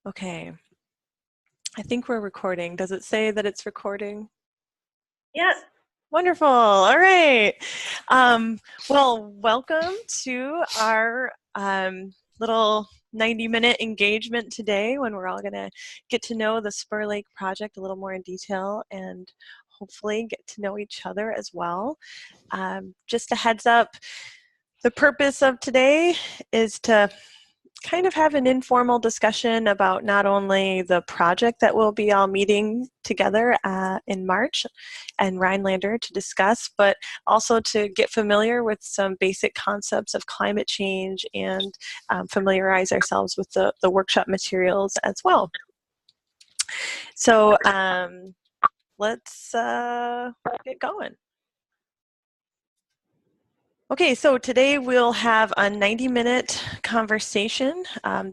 Okay. I think we're recording. Does it say that it's recording? Yes. Wonderful. All right. Well, welcome to our little 90-minute engagement today when we're all going to get to know the Spur Lake project a little more in detail and hopefully get to know each other as well. Just a heads up, the purpose of today is to kind of have an informal discussion about not only the project that we'll be all meeting together in March and Rhinelander to discuss, but also to get familiar with some basic concepts of climate change and familiarize ourselves with the workshop materials as well. So let's get going. Okay, so today we'll have a 90-minute conversation.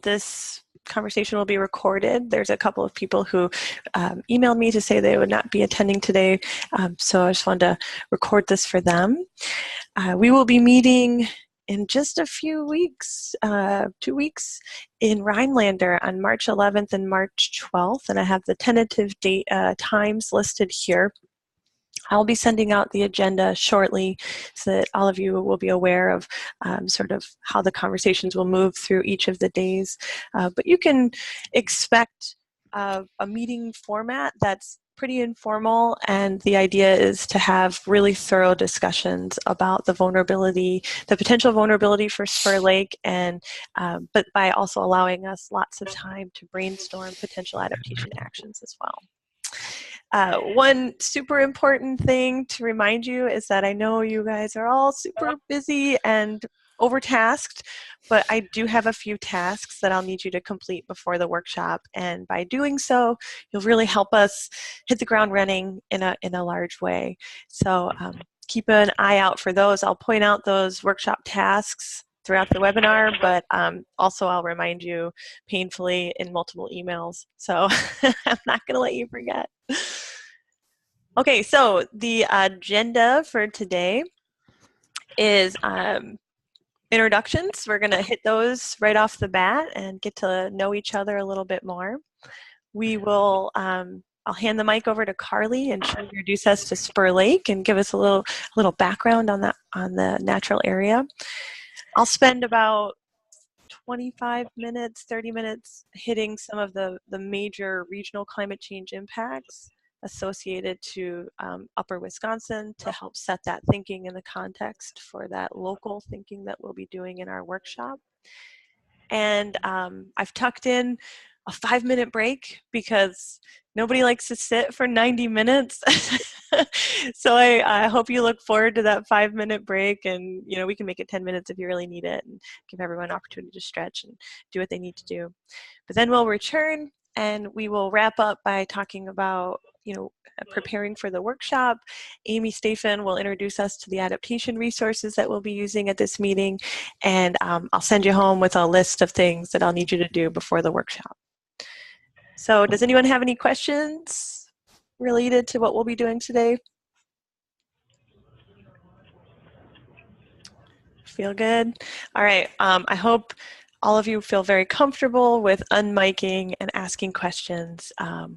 This conversation will be recorded. There's a couple of people who emailed me to say they would not be attending today, so I just wanted to record this for them. We will be meeting in just a few weeks, 2 weeks, in Rhinelander on March 11th and March 12th, and I have the tentative date times listed here. I'll be sending out the agenda shortly so that all of you will be aware of sort of how the conversations will move through each of the days. But you can expect a meeting format that's pretty informal, and the idea is to have really thorough discussions about the vulnerability, the potential vulnerability for Spur Lake, and but by also allowing us lots of time to brainstorm potential adaptation actions as well. One super important thing to remind you is that I know you guys are all super busy and overtasked, but I do have a few tasks that I'll need you to complete before the workshop, and by doing so, you'll really help us hit the ground running in a large way. So keep an eye out for those. I'll point out those workshop tasks throughout the webinar, but also I'll remind you painfully in multiple emails. So I'm not going to let you forget. Okay, so the agenda for today is introductions. We're going to hit those right off the bat and get to know each other a little bit more. We will, I'll hand the mic over to Carly, and she'll introduce us to Spur Lake and give us a little background on the natural area. I'll spend about 25 minutes, 30 minutes hitting some of the major regional climate change impacts associated to Upper Wisconsin to help set that thinking in the context for that local thinking that we'll be doing in our workshop. And I've tucked in a 5-minute break because nobody likes to sit for 90 minutes. So I hope you look forward to that 5-minute break, and we can make it 10 minutes if you really need it and give everyone an opportunity to stretch and do what they need to do. But then we'll return and we will wrap up by talking about preparing for the workshop. Amy Stephen will introduce us to the adaptation resources that we'll be using at this meeting, and I'll send you home with a list of things that I'll need you to do before the workshop. So does anyone have any questions related to what we'll be doing today? Feel good? All right, I hope all of you feel very comfortable with unmiking and asking questions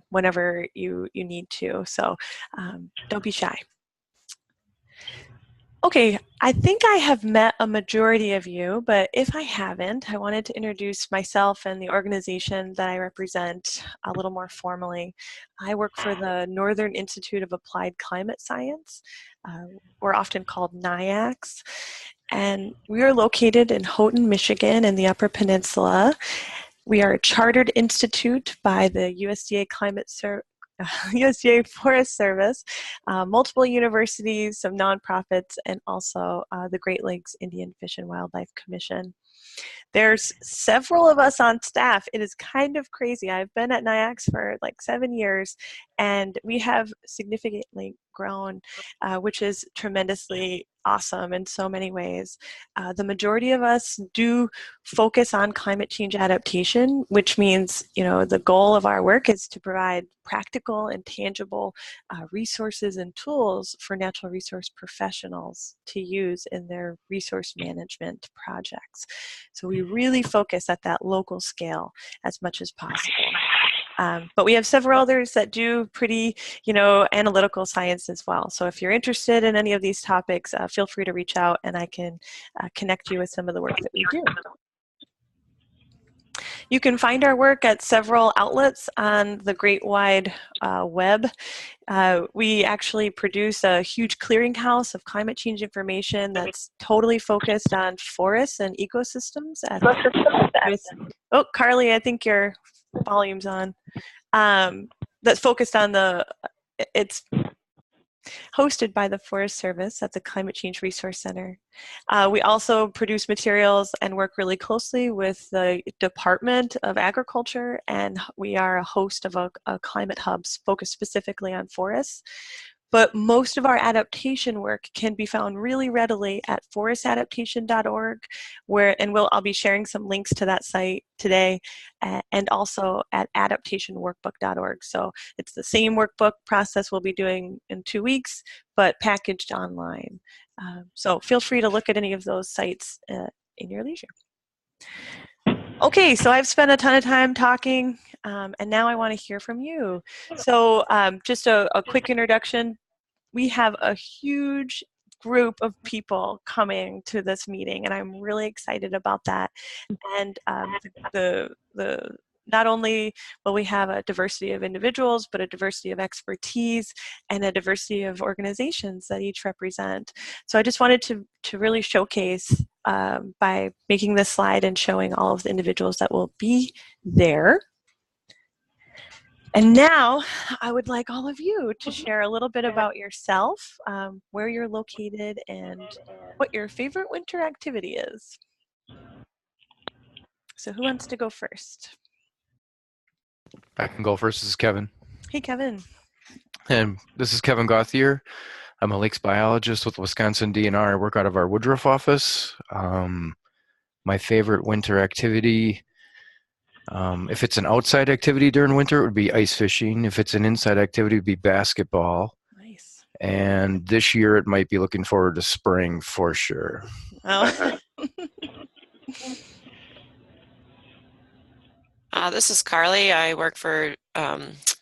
whenever you need to, so don't be shy. Okay, I think I have met a majority of you, but if I haven't, I wanted to introduce myself and the organization that I represent a little more formally. I work for the Northern Institute of Applied Climate Science. We're often called NIACS, and we are located in Houghton, Michigan in the Upper Peninsula. We are a chartered institute by the USDA USDA Forest Service, multiple universities, some nonprofits, and also the Great Lakes Indian Fish and Wildlife Commission. There's several of us on staff. It is kind of crazy. I've been at NIACS for like 7 years, and we have significantly grown, which is tremendously awesome in so many ways. The majority of us do focus on climate change adaptation, which means, the goal of our work is to provide practical and tangible resources and tools for natural resource professionals to use in their resource management projects. So we really focus at that local scale as much as possible. But we have several others that do pretty, analytical science as well. So if you're interested in any of these topics, feel free to reach out and I can connect you with some of the work that we do. You can find our work at several outlets on the Great Wide Web. We actually produce a huge clearinghouse of climate change information that's totally focused on forests and ecosystems. Oh, Carly, I think your volume's on. That's focused on it's hosted by the Forest Service at the Climate Change Resource Center. We also produce materials and work really closely with the Department of Agriculture, and we are a host of a climate hub focused specifically on forests. But most of our adaptation work can be found really readily at forestadaptation.org, I'll be sharing some links to that site today, and also at adaptationworkbook.org. So it's the same workbook process we'll be doing in 2 weeks, but packaged online. So feel free to look at any of those sites in your leisure. Okay, so I've spent a ton of time talking, and now I want to hear from you. So just a quick introduction. We have a huge group of people coming to this meeting, and I'm really excited about that. And not only will we have a diversity of individuals, but a diversity of expertise and a diversity of organizations that each represent. So I just wanted to really showcase by making this slide and showing all of the individuals that will be there. And now I would like all of you to share a little bit about yourself, where you're located, and what your favorite winter activity is. So who wants to go first? I can go first. This is Kevin. Hey, Kevin. And this is Kevin Gauthier. I'm a lakes biologist with Wisconsin DNR. I work out of our Woodruff office. My favorite winter activity, if it's an outside activity during winter, it would be ice fishing. If it's an inside activity, it would be basketball. Nice. And this year, it might be looking forward to spring for sure. Oh. This is Carly. I work for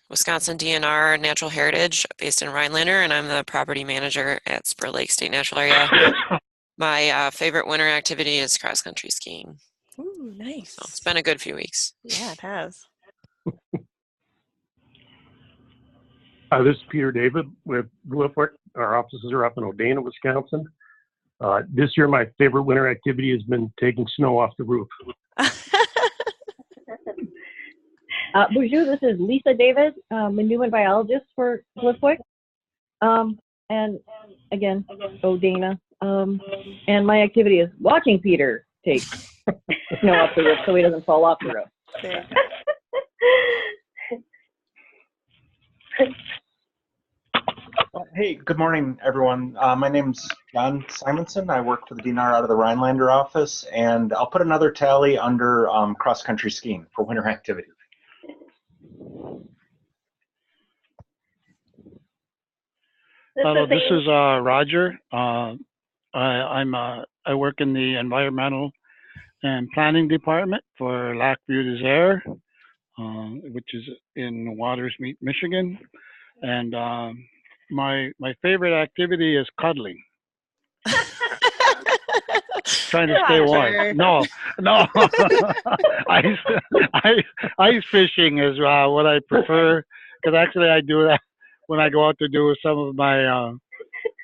Wisconsin DNR Natural Heritage based in Rhinelander, and I'm the property manager at Spur Lake State Natural Area. My favorite winter activity is cross-country skiing. Ooh, nice. So it's been a good few weeks. Yeah, it has. This is Peter David with Glyphwick. Our offices are up in Odana, Wisconsin. This year, my favorite winter activity has been taking snow off the roof. Bonjour, this is Lisa David. I'm a Newman biologist for Glyphwick. And again, Odana. And my activity is watching Peter take snow off the roof so he doesn't fall off the roof. Hey, good morning, everyone. My name's John Simonson. I work for the DNR out of the Rhinelander office, and I'll put another tally under cross-country skiing for winter activity. Hello, this is Roger. I work in the environmental and planning department for Lac Vieux des Airs, which is in Watersmeet, Michigan. And my favorite activity is cuddling. Trying to stay warm. No. Ice fishing is what I prefer, because actually I do that when I go out to do some of my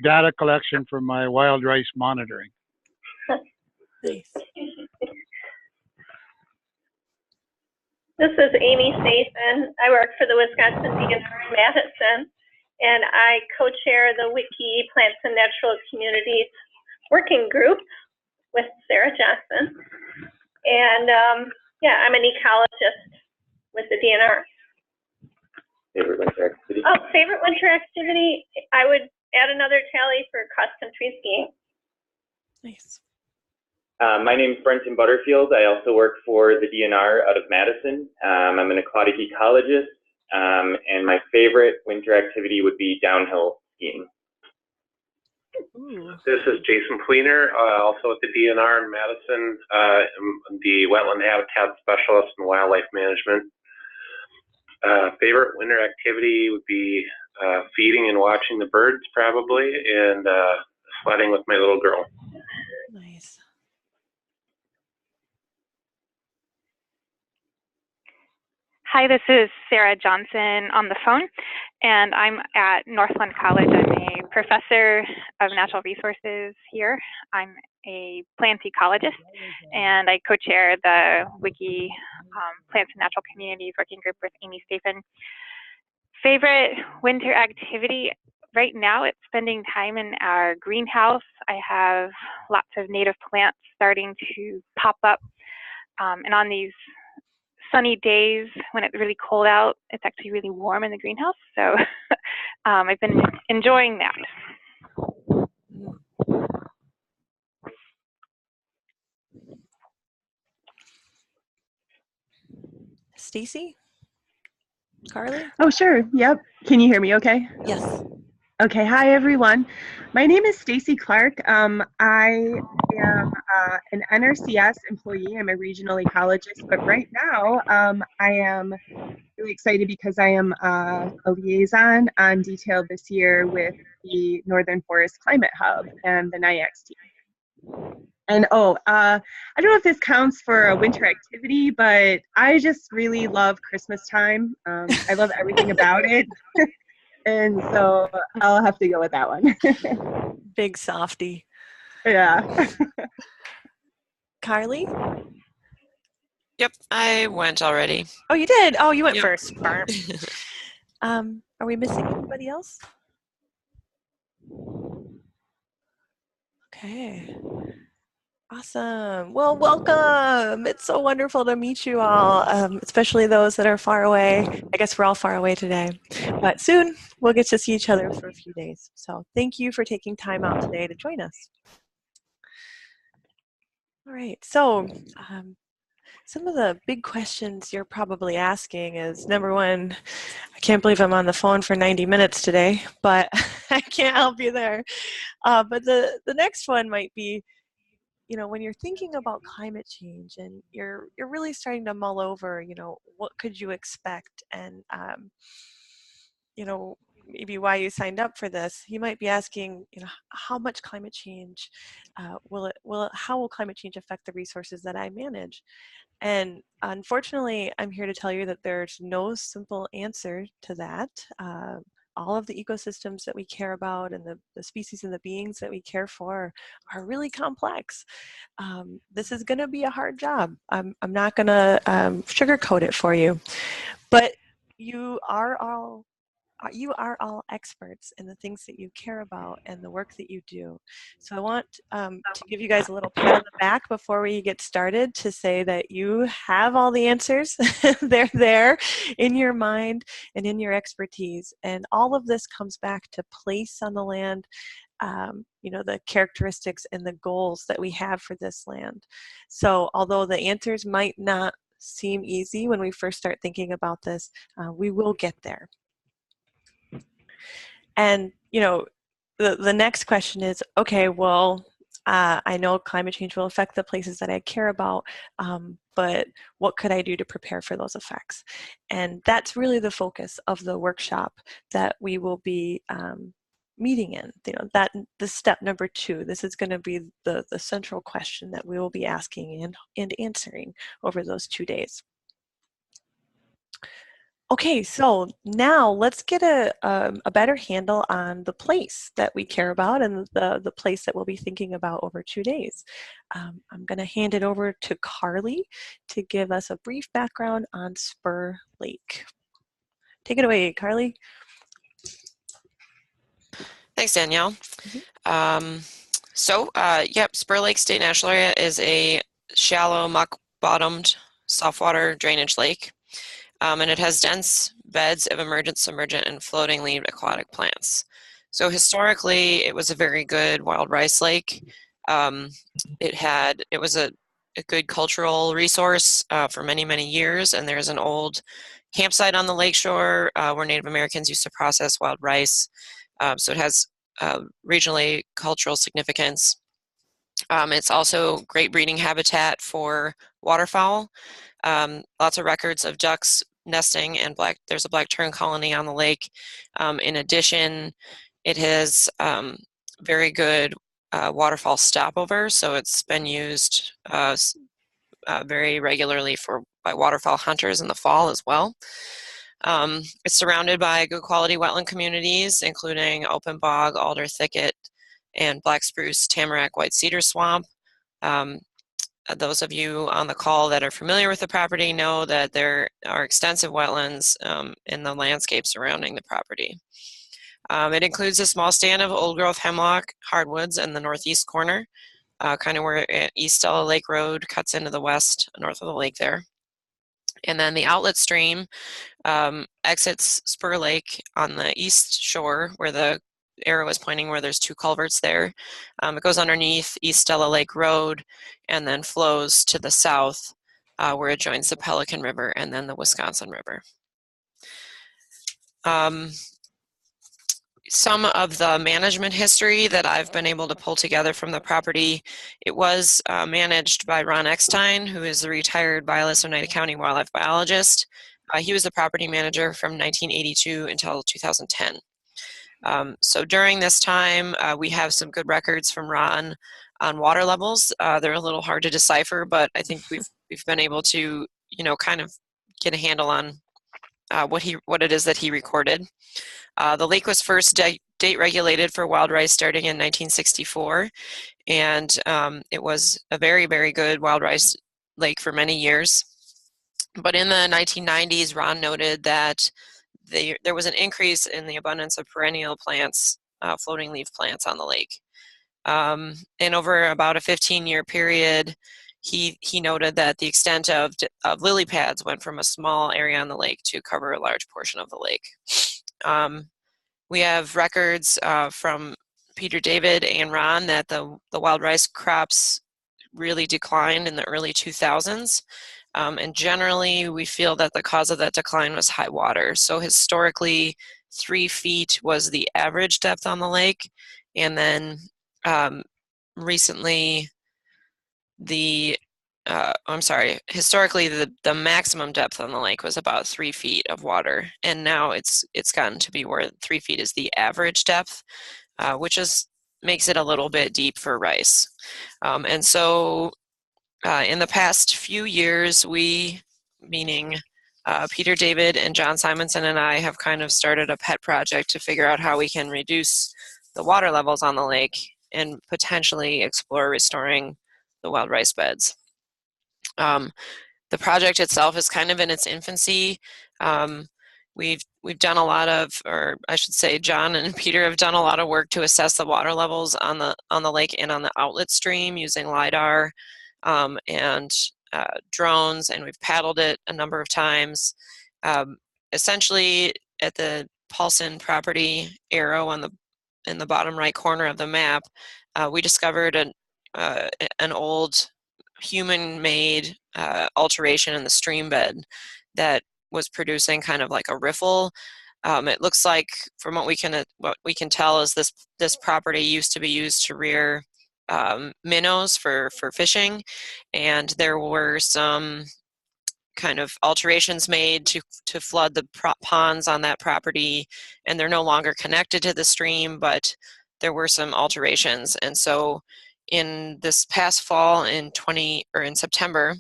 data collection for my wild rice monitoring. Nice. This is Amy Stason. I work for the Wisconsin DNR in Madison, and I co-chair the Wiki Plants and Natural Communities Working Group with Sarah Johnson. And yeah, I'm an ecologist with the DNR. Favorite winter activity? Oh, favorite winter activity? I would add another tally for cross-country skiing. Nice. My name is Brenton Butterfield. I also work for the DNR out of Madison. I'm an aquatic ecologist, and my favorite winter activity would be downhill skiing. Ooh. This is Jason Pleener, also at the DNR in Madison. I'm the wetland habitat specialist in wildlife management. Favorite winter activity would be feeding and watching the birds, probably, and sledding with my little girl. Nice. Hi, this is Sarah Johnson on the phone, and I'm at Northland College. I'm a professor of natural resources here. I'm a plant ecologist, and I co-chair the Wiki Plants and Natural Communities Working Group with Amy Staphen. Favorite winter activity? Right now, it's spending time in our greenhouse. I have lots of native plants starting to pop up, and on these sunny days when it's really cold out, it's actually really warm in the greenhouse. So I've been enjoying that. Stacy? Carly? Oh, sure. Yep. Can you hear me okay? Yes. Okay. Hi, everyone. My name is Stacy Clark. I am an NRCS employee. I'm a regional ecologist, but right now I am really excited because I am a liaison on detail this year with the Northern Forest Climate Hub and the NIACS team. And I don't know if this counts for a winter activity, but I just really love Christmas time. I love everything about it. And so I'll have to go with that one. Big softy. Yeah. Carly? Yep, I went already. Oh, you did? Oh, you went Yep. first. Are we missing anybody else? Okay. Awesome. Well, welcome. It's so wonderful to meet you all, especially those that are far away. I guess we're all far away today, but soon we'll get to see each other for a few days. So thank you for taking time out today to join us. All right. So some of the big questions you're probably asking is, number one, I can't believe I'm on the phone for 90 minutes today, but I can't help you there. But the next one might be, you know, when you're thinking about climate change and you're really starting to mull over, you know, what could you expect, and you know, maybe why you signed up for this, you might be asking, you know, how much climate change how will climate change affect the resources that I manage? And unfortunately, I'm here to tell you that there's no simple answer to that. All of the ecosystems that we care about and the species and the beings that we care for are really complex. This is going to be a hard job. I'm not going to sugarcoat it for you, but you are all experts in the things that you care about and the work that you do. So I want to give you guys a little pat on the back before we get started to say that you have all the answers. They're there in your mind and in your expertise. And all of this comes back to place on the land, you know, the characteristics and the goals that we have for this land. So although the answers might not seem easy when we first start thinking about this, we will get there. And, you know, the next question is, okay, well, I know climate change will affect the places that I care about, but what could I do to prepare for those effects? And that's really the focus of the workshop that we will be meeting in. You know, that the step number 2, this is going to be the central question that we will be asking and answering over those 2 days. Okay, so now let's get a better handle on the place that we care about and the place that we'll be thinking about over 2 days. I'm going to hand it over to Carly to give us a brief background on Spur Lake. Take it away, Carly. Thanks, Danielle. Yep, Spur Lake State National Area is a shallow, muck-bottomed, saltwater drainage lake. And it has dense beds of emergent, submergent, and floating leaved aquatic plants. So historically, it was a very good wild rice lake. It was a good cultural resource for many, many years, and there's an old campsite on the lakeshore where Native Americans used to process wild rice. So it has regionally cultural significance. It's also great breeding habitat for waterfowl. Lots of records of ducks nesting, and there's a black tern colony on the lake. In addition, it has very good waterfall stopover, so it's been used very regularly by waterfowl hunters in the fall as well. It's surrounded by good quality wetland communities, including open bog, alder thicket, and black spruce, tamarack, white cedar swamp. Those of you on the call that are familiar with the property know that there are extensive wetlands in the landscape surrounding the property. It includes a small stand of old growth hemlock hardwoods in the northeast corner, kind of where East Stella Lake Road cuts into the west, north of the lake there. And then the outlet stream exits Spur Lake on the east shore, where the arrow is pointing, where there's 2 culverts there. It goes underneath East Stella Lake Road and then flows to the south, where it joins the Pelican River and then the Wisconsin River. Some of the management history that I've been able to pull together from the property: it was managed by Ron Eckstein, who is the retired Vilas Oneida County wildlife biologist. He was the property manager from 1982 until 2010. So during this time, we have some good records from Ron on water levels. They're a little hard to decipher, but I think we've been able to, kind of get a handle on what it is that he recorded. The lake was first date regulated for wild rice starting in 1964, and it was a very, very good wild rice lake for many years. But in the 1990s, Ron noted that there was an increase in the abundance of perennial plants, floating leaf plants on the lake. And over about a 15-year period, he noted that the extent of lily pads went from a small area on the lake to cover a large portion of the lake. We have records from Peter David and Ron that the wild rice crops really declined in the early 2000s. And generally, we feel that the cause of that decline was high water. So historically, 3 feet was the average depth on the lake. And then recently, historically, the maximum depth on the lake was about 3 feet of water. And now it's gotten to be where 3 feet is the average depth, which makes it a little bit deep for rice. And so in the past few years, meaning Peter David and John Simonson and I, have kind of started a pet project to figure out how we can reduce the water levels on the lake and potentially explore restoring the wild rice beds. The project itself is kind of in its infancy. We've done a lot of, or I should say, John and Peter have done a lot of work to assess the water levels on the lake and on the outlet stream using LiDAR and drones, and we've paddled it a number of times. Essentially, at the Paulson property arrow in the bottom right corner of the map, we discovered an old human-made alteration in the stream bed that was producing kind of like a riffle. It looks like, from what we can tell, is this property used to be used to rear minnows for fishing, and there were some kind of alterations made to flood the ponds on that property, and they're no longer connected to the stream, but there were some alterations. And so in this past fall, in September,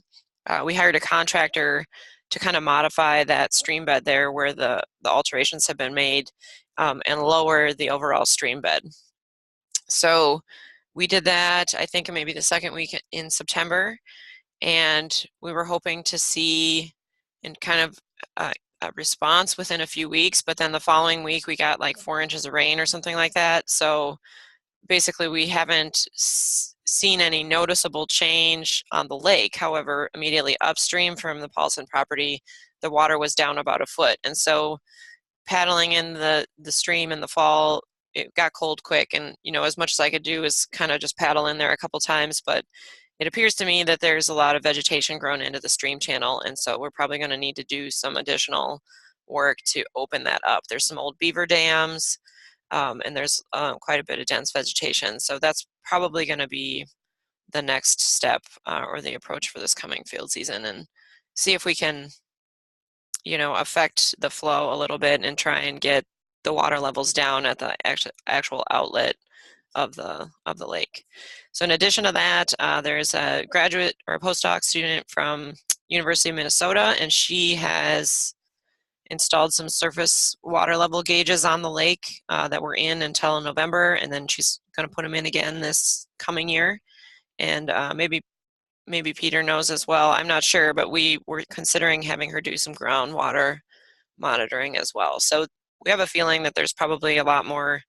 we hired a contractor to kind of modify that stream bed there where the alterations have been made, and lower the overall stream bed. So we did that, I think, maybe the second week in September, and we were hoping to see kind of a response within a few weeks, but then the following week we got like 4 inches of rain or something like that. So basically we haven't seen any noticeable change on the lake. However, immediately upstream from the Paulson property, the water was down about a foot. And so paddling in the stream in the fall, it got cold quick, and as much as I could do is kind of just paddle in there a couple times, but it appears to me that there's a lot of vegetation grown into the stream channel, and so we're probably going to need to do some additional work to open that up. There's some old beaver dams, and there's quite a bit of dense vegetation, so that's probably going to be the next step or the approach for this coming field season, and see if we can affect the flow a little bit and try and get the water levels down at the actual outlet of the lake. So in addition to that, there's a graduate or a postdoc student from University of Minnesota, and she has installed some surface water level gauges on the lake that were in until November, and then she's going to put them in again this coming year. And maybe Peter knows as well. I'm not sure, but we were considering having her do some groundwater monitoring as well. So we have a feeling that there's probably a lot more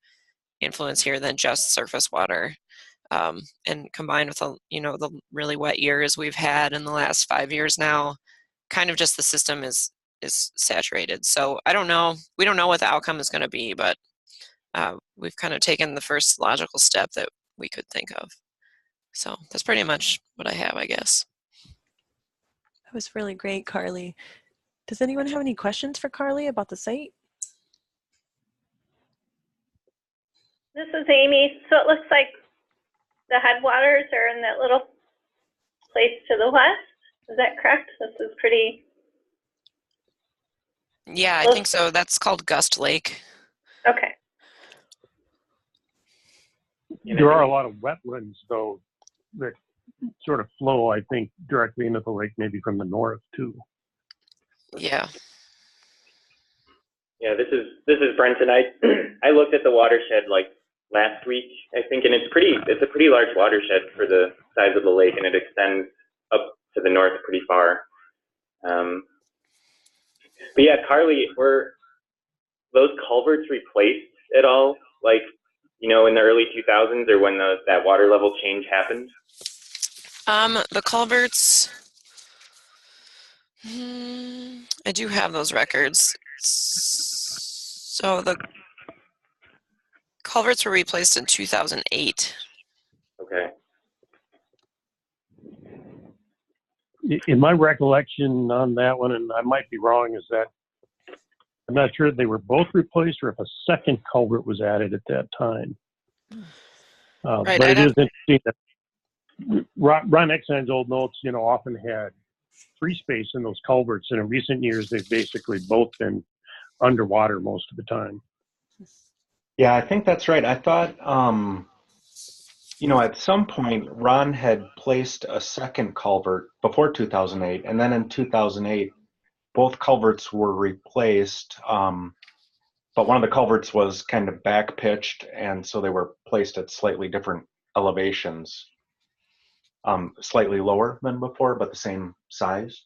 influence here than just surface water. And combined with the really wet years we've had in the last 5 years now, kind of just the system is saturated. So I don't know. We don't know what the outcome is going to be, but we've kind of taken the first logical step that we could think of. So that's pretty much what I have, I guess. That was really great, Carly. Does anyone have any questions for Carly about the site? This is Amy. So it looks like the headwaters are in that little place to the west. Is that correct? This is pretty. Yeah, I think so. That's called Gust Lake. Okay. There are a lot of wetlands, though, that sort of flow, I think, directly into the lake, maybe from the north, too. Yeah. Yeah, this is Brenton. I looked at the watershed like last week, I think, and it's a pretty large watershed for the size of the lake, and it extends up to the north pretty far. But yeah, Carly, were those culverts replaced at all? Like, in the early 2000s, or when that water level change happened? The culverts. I do have those records. So the culverts were replaced in 2008. Okay. In my recollection on that one, and I might be wrong, is that I'm not sure if they were both replaced or if a second culvert was added at that time. Right, but it is interesting that Ron Exon's old notes, often had free space in those culverts, and in recent years they've basically both been underwater most of the time. Yeah, I think that's right. I thought, at some point Ron had placed a second culvert before 2008, and then in 2008 both culverts were replaced, but one of the culverts was kind of back pitched, and so they were placed at slightly different elevations, slightly lower than before, but the same size.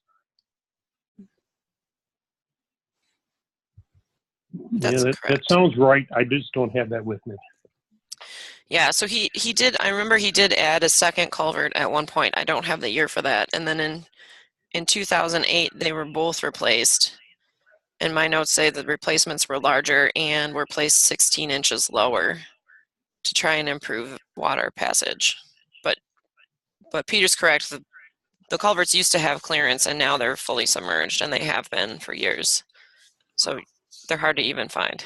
That's correct. That sounds right. I just don't have that with me. Yeah, so he did. I remember he did add a second culvert at one point. I don't have the year for that. And then in 2008 they were both replaced. And my notes say the replacements were larger and were placed 16 inches lower to try and improve water passage. But Peter's correct. The culverts used to have clearance, and now they're fully submerged, and they have been for years. So they're hard to even find.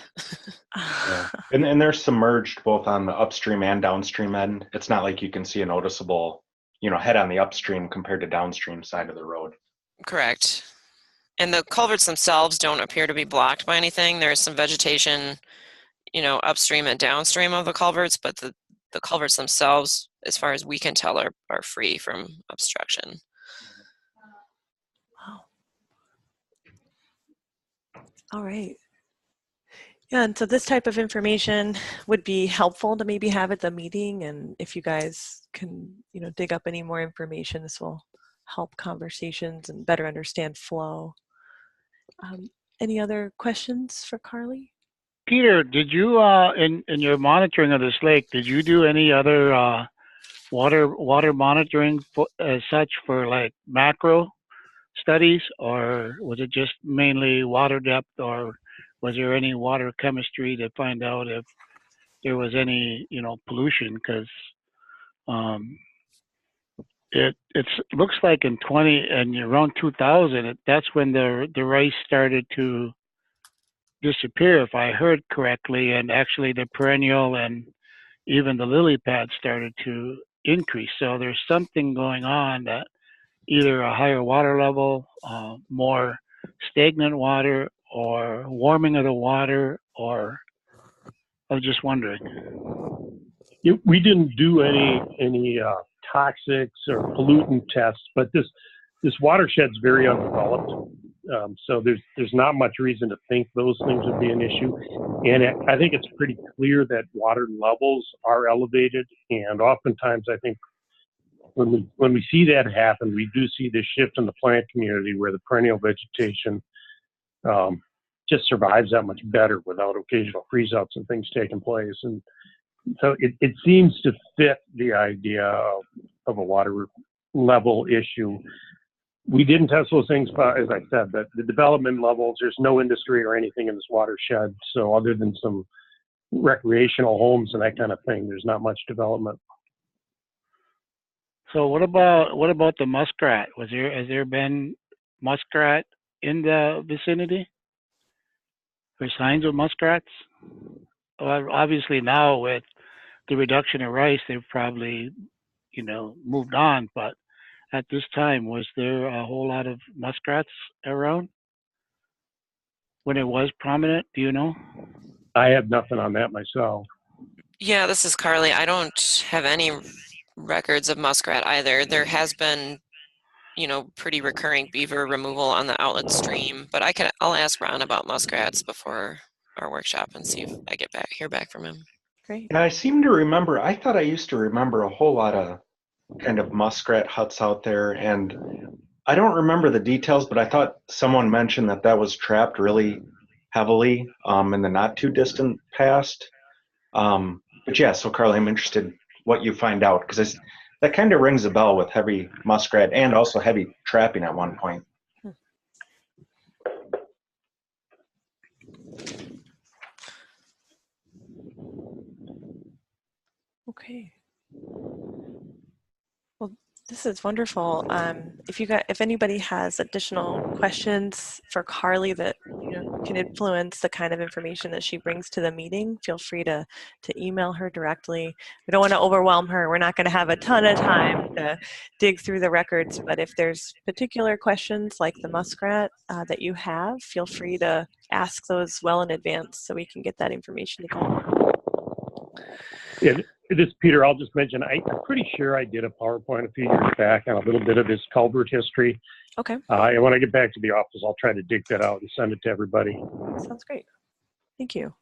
Yeah. And they're submerged both on the upstream and downstream end. It's not like you can see a noticeable, head on the upstream compared to downstream side of the road. Correct. And the culverts themselves don't appear to be blocked by anything. There's some vegetation, upstream and downstream of the culverts, but the culverts themselves, as far as we can tell, are free from obstruction. Wow. All right. Yeah, and so this type of information would be helpful to maybe have at the meeting, and if you guys can, dig up any more information, this will help conversations and better understand flow. Any other questions for Carly? Peter, did you, in your monitoring of this lake, did you do any other water monitoring as such for like macro studies, or was it just mainly water depth, or was there any water chemistry to find out if there was any, pollution? Because it looks like in around 2000, that's when the rice started to disappear, if I heard correctly, and actually the perennial and even the lily pads started to increase. So there's something going on, that either a higher water level, more stagnant water or warming of the water, or I was just wondering. We didn't do any toxics or pollutant tests, but this watershed's very undeveloped. So there's not much reason to think those things would be an issue. And I think it's pretty clear that water levels are elevated. And oftentimes I think when we see that happen, we do see this shift in the plant community where the perennial vegetation just survives that much better without occasional freeze outs and things taking place. And so it seems to fit the idea of a water level issue. We didn't test those things, but as I said, that the development levels, there's no industry or anything in this watershed. So other than some recreational homes and that kind of thing, there's not much development. So what about the muskrat? Has there been muskrat in the vicinity? Or signs of muskrats? Well, obviously now with the reduction in rice, they've probably, moved on. But at this time, was there a whole lot of muskrats around when it was prominent? Do you know? I have nothing on that myself. Yeah, this is Carly. I don't have any records of muskrat either. There has been, pretty recurring beaver removal on the outlet stream, but I'll ask Ron about muskrats before our workshop and see if I hear back from him. Great. And I seem to remember, I thought I used to remember a whole lot of kind of muskrat huts out there, and I don't remember the details, but I thought someone mentioned that was trapped really heavily in the not too distant past. But yeah, so Carly, I'm interested what you find out, because that kind of rings a bell with heavy muskrat and also heavy trapping at one point. Okay. Well, this is wonderful. If anybody has additional questions for Carly that can influence the kind of information that she brings to the meeting, feel free to email her directly. We don't want to overwhelm her. We're not going to have a ton of time to dig through the records, but if there's particular questions like the muskrat that you have, feel free to ask those well in advance so we can get that information to you. Yeah, this is Peter. I'll just mention, I'm pretty sure I did a PowerPoint a few years back on a little bit of this culvert history. Okay. And when I get back to the office, I'll try to dig that out and send it to everybody. Sounds great. Thank you.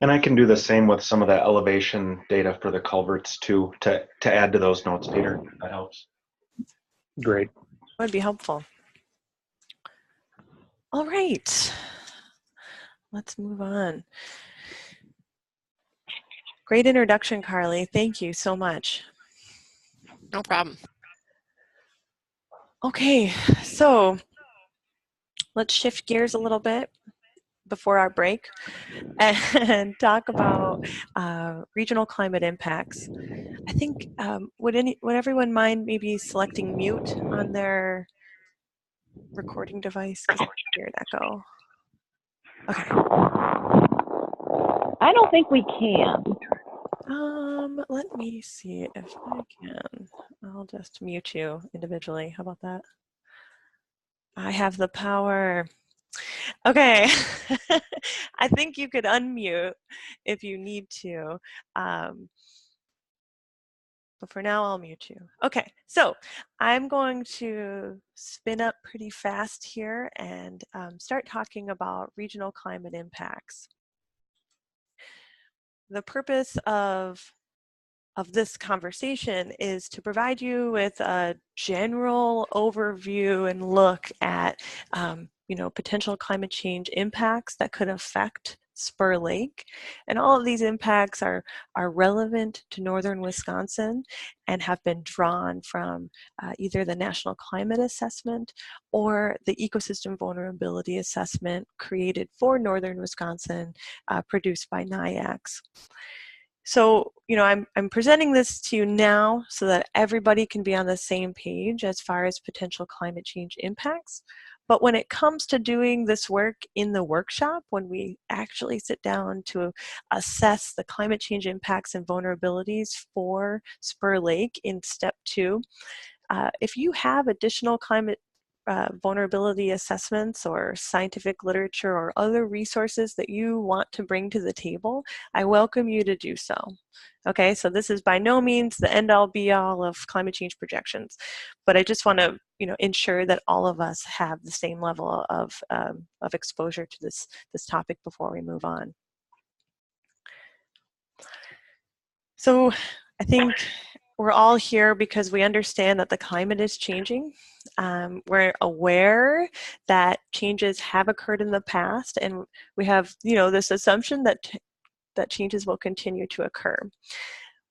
And I can do the same with some of the elevation data for the culverts too, to add to those notes, Peter. That helps. Great. That would be helpful. All right. Let's move on. Great introduction, Carly. Thank you so much. No problem. Okay, so let's shift gears a little bit before our break and talk about regional climate impacts. I think, would everyone mind maybe selecting mute on their recording device? Because I hear an echo. Okay. I don't think we can. Let me see if I can. I'll just mute you individually. How about that? I have the power. Okay. I think you could unmute if you need to. But for now, I'll mute you. Okay, so I'm going to spin up pretty fast here and start talking about regional climate impacts. The purpose of this conversation is to provide you with a general overview and look at potential climate change impacts that could affect Spur Lake. And all of these impacts are relevant to northern Wisconsin and have been drawn from either the National Climate Assessment or the Ecosystem Vulnerability Assessment created for northern Wisconsin, produced by NIACS. So, I'm presenting this to you now so that everybody can be on the same page as far as potential climate change impacts. But when it comes to doing this work in the workshop, when we actually sit down to assess the climate change impacts and vulnerabilities for Spur Lake in step 2, if you have additional climate vulnerability assessments or scientific literature or other resources that you want to bring to the table, I welcome you to do so. Okay, so this is by no means the end-all be-all of climate change projections, but I just want to, ensure that all of us have the same level of exposure to this topic before we move on. So I think we're all here because we understand that the climate is changing. We're aware that changes have occurred in the past, and we have, this assumption that changes will continue to occur.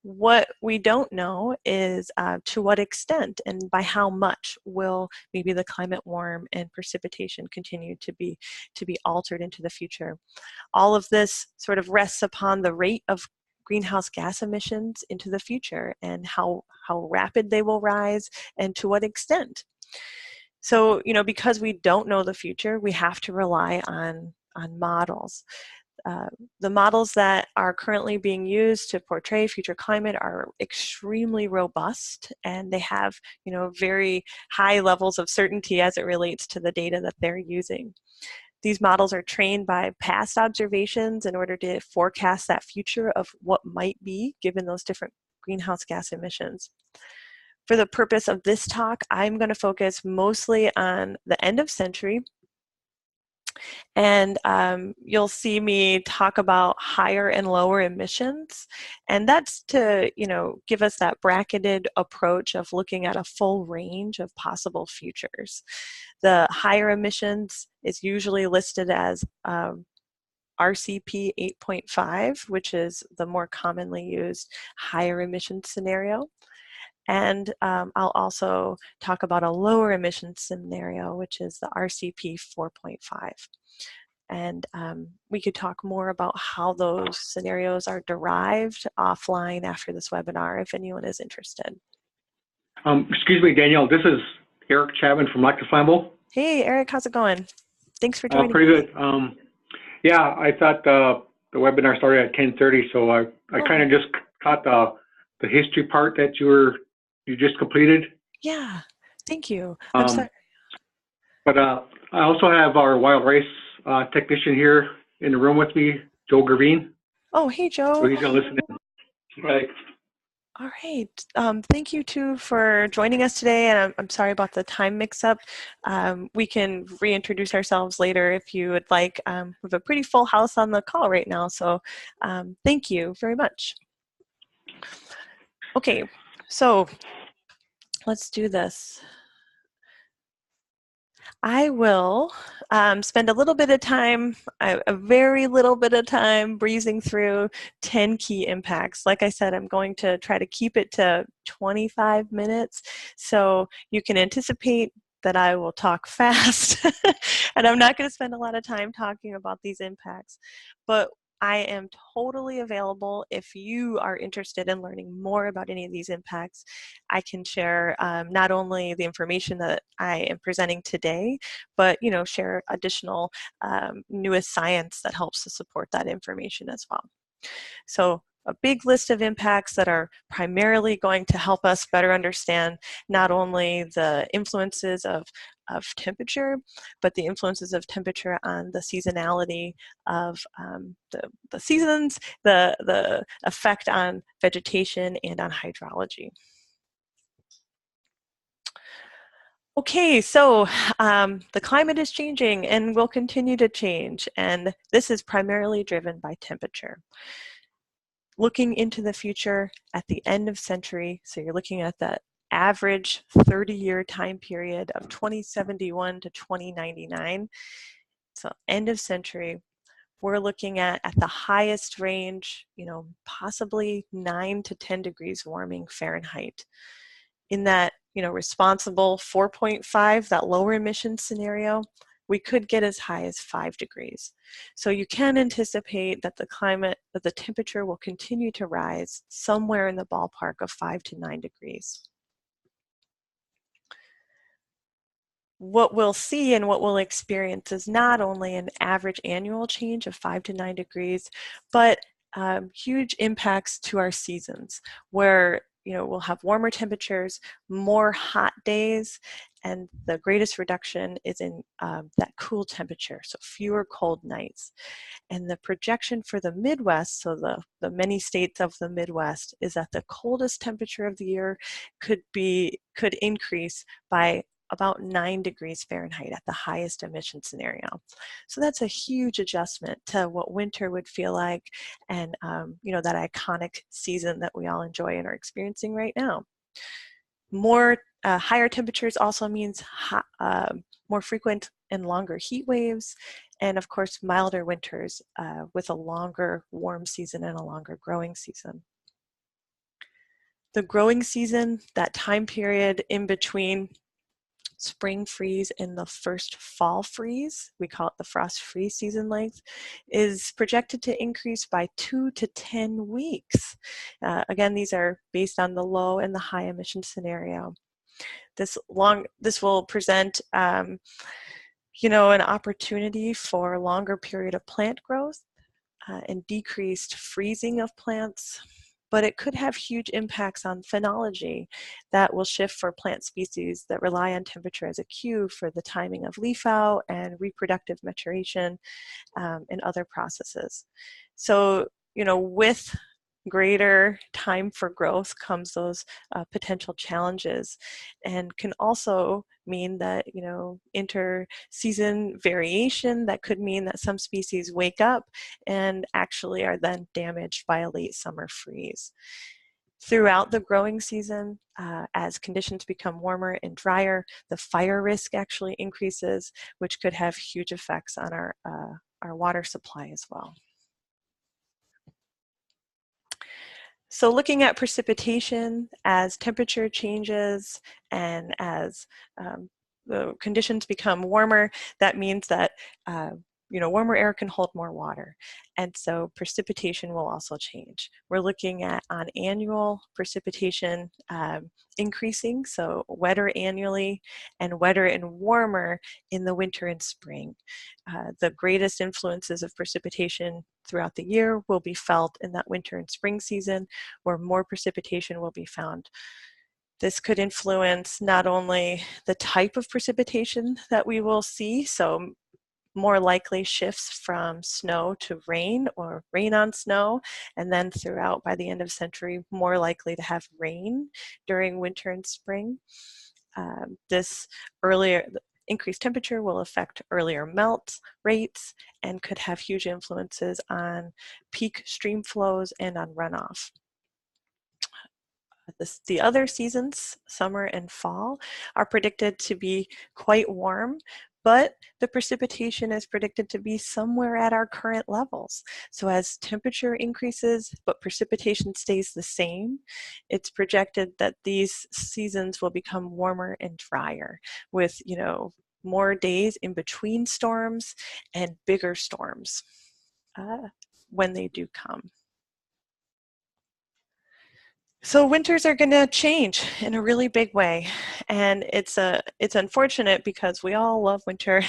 What we don't know is to what extent and by how much will maybe the climate warm and precipitation continue to be altered into the future. All of this sort of rests upon the rate of greenhouse gas emissions into the future and how rapid they will rise and to what extent. So, because we don't know the future, we have to rely on models. The models that are currently being used to portray future climate are extremely robust, and they have, very high levels of certainty as it relates to the data that they're using. These models are trained by past observations in order to forecast that future of what might be given those different greenhouse gas emissions. For the purpose of this talk, I'm going to focus mostly on the end of century, and you'll see me talk about higher and lower emissions, and that's to give us that bracketed approach of looking at a full range of possible futures. The higher emissions is usually listed as RCP 8.5, which is the more commonly used higher emission scenario. And I'll also talk about a lower emission scenario, which is the RCP 4.5. And we could talk more about how those scenarios are derived offline after this webinar if anyone is interested. Excuse me, Danielle, this is Eric Chapman from Electric Flammable. Hey, Eric, how's it going? Thanks for joining. Pretty good. Yeah, I thought the webinar started at 10:30, so I kind of just caught the history part that you just completed. Yeah, thank you. I'm sorry. But I also have our wild rice technician here in the room with me, Joe Gravine. Oh, hey, Joe. So he's going to listen in. Right. All right. Thank you, too, for joining us today. And I'm sorry about the time mix-up. We can reintroduce ourselves later if you would like. We have a pretty full house on the call right now, so thank you very much. Okay, so let's do this. I will spend a little bit of time, a very little bit of time, breezing through 10 key impacts. Like I said, I'm going to try to keep it to 25 minutes, so you can anticipate that I will talk fast, and I'm not going to spend a lot of time talking about these impacts. But I am totally available if you are interested in learning more about any of these impacts. I can share not only the information that I am presenting today, but share additional newest science that helps to support that information as well. So a big list of impacts that are primarily going to help us better understand not only the influences of temperature, but the influences of temperature on the seasonality of the seasons, the effect on vegetation and on hydrology. Okay, so the climate is changing and will continue to change, and this is primarily driven by temperature. Looking into the future at the end of century, so you're looking at that average 30-year time period of 2071 to 2099. So end of century, we're looking at the highest range, possibly 9 to 10 degrees warming Fahrenheit. In that, responsible 4.5, that lower emission scenario, we could get as high as 5 degrees. So you can anticipate that the temperature will continue to rise somewhere in the ballpark of 5 to 9 degrees. What we'll see and what we'll experience is not only an average annual change of 5 to 9 degrees, but huge impacts to our seasons, where we'll have warmer temperatures, more hot days, And the greatest reduction is in that cool temperature, so fewer cold nights. And the projection for the Midwest, so the many states of the Midwest, is that the coldest temperature of the year could increase by about 9 degrees Fahrenheit at the highest emission scenario. So that's a huge adjustment to what winter would feel like, and you know, that iconic season that we all enjoy and are experiencing right now. More higher temperatures also means more frequent and longer heat waves, and of course milder winters with a longer warm season and a longer growing season. The growing season, that time period in between spring freeze and the first fall freeze, we call it the frost freeze season length, is projected to increase by 2 to 10 weeks. Again, these are based on the low and the high emission scenario. This will present you know, an opportunity for a longer period of plant growth and decreased freezing of plants, but it could have huge impacts on phenology that will shift for plant species that rely on temperature as a cue for the timing of leaf out and reproductive maturation and other processes. So, you know, with greater time for growth comes those potential challenges, and can also mean that, you know, inter-season variation that could mean that some species wake up and actually are then damaged by a late summer freeze. Throughout the growing season, as conditions become warmer and drier, the fire risk actually increases, which could have huge effects on our water supply as well. So looking at precipitation, as temperature changes and as the conditions become warmer, that means that you know, warmer air can hold more water, and so precipitation will also change. We're looking at on annual precipitation increasing, so wetter annually and wetter and warmer in the winter and spring. The greatest influences of precipitation throughout the year will be felt in that winter and spring season, where more precipitation will be found. This could influence not only the type of precipitation that we will see, so more likely shifts from snow to rain or rain on snow, and then throughout, by the end of century, more likely to have rain during winter and spring. This increased temperature will affect earlier melt rates and could have huge influences on peak stream flows and on runoff. The other seasons, summer and fall, are predicted to be quite warm, but the precipitation is predicted to be somewhere at our current levels. So as temperature increases, but precipitation stays the same, it's projected that these seasons will become warmer and drier with, you know, more days in between storms and bigger storms when they do come. So winters are going to change in a really big way, and it's unfortunate because we all love winter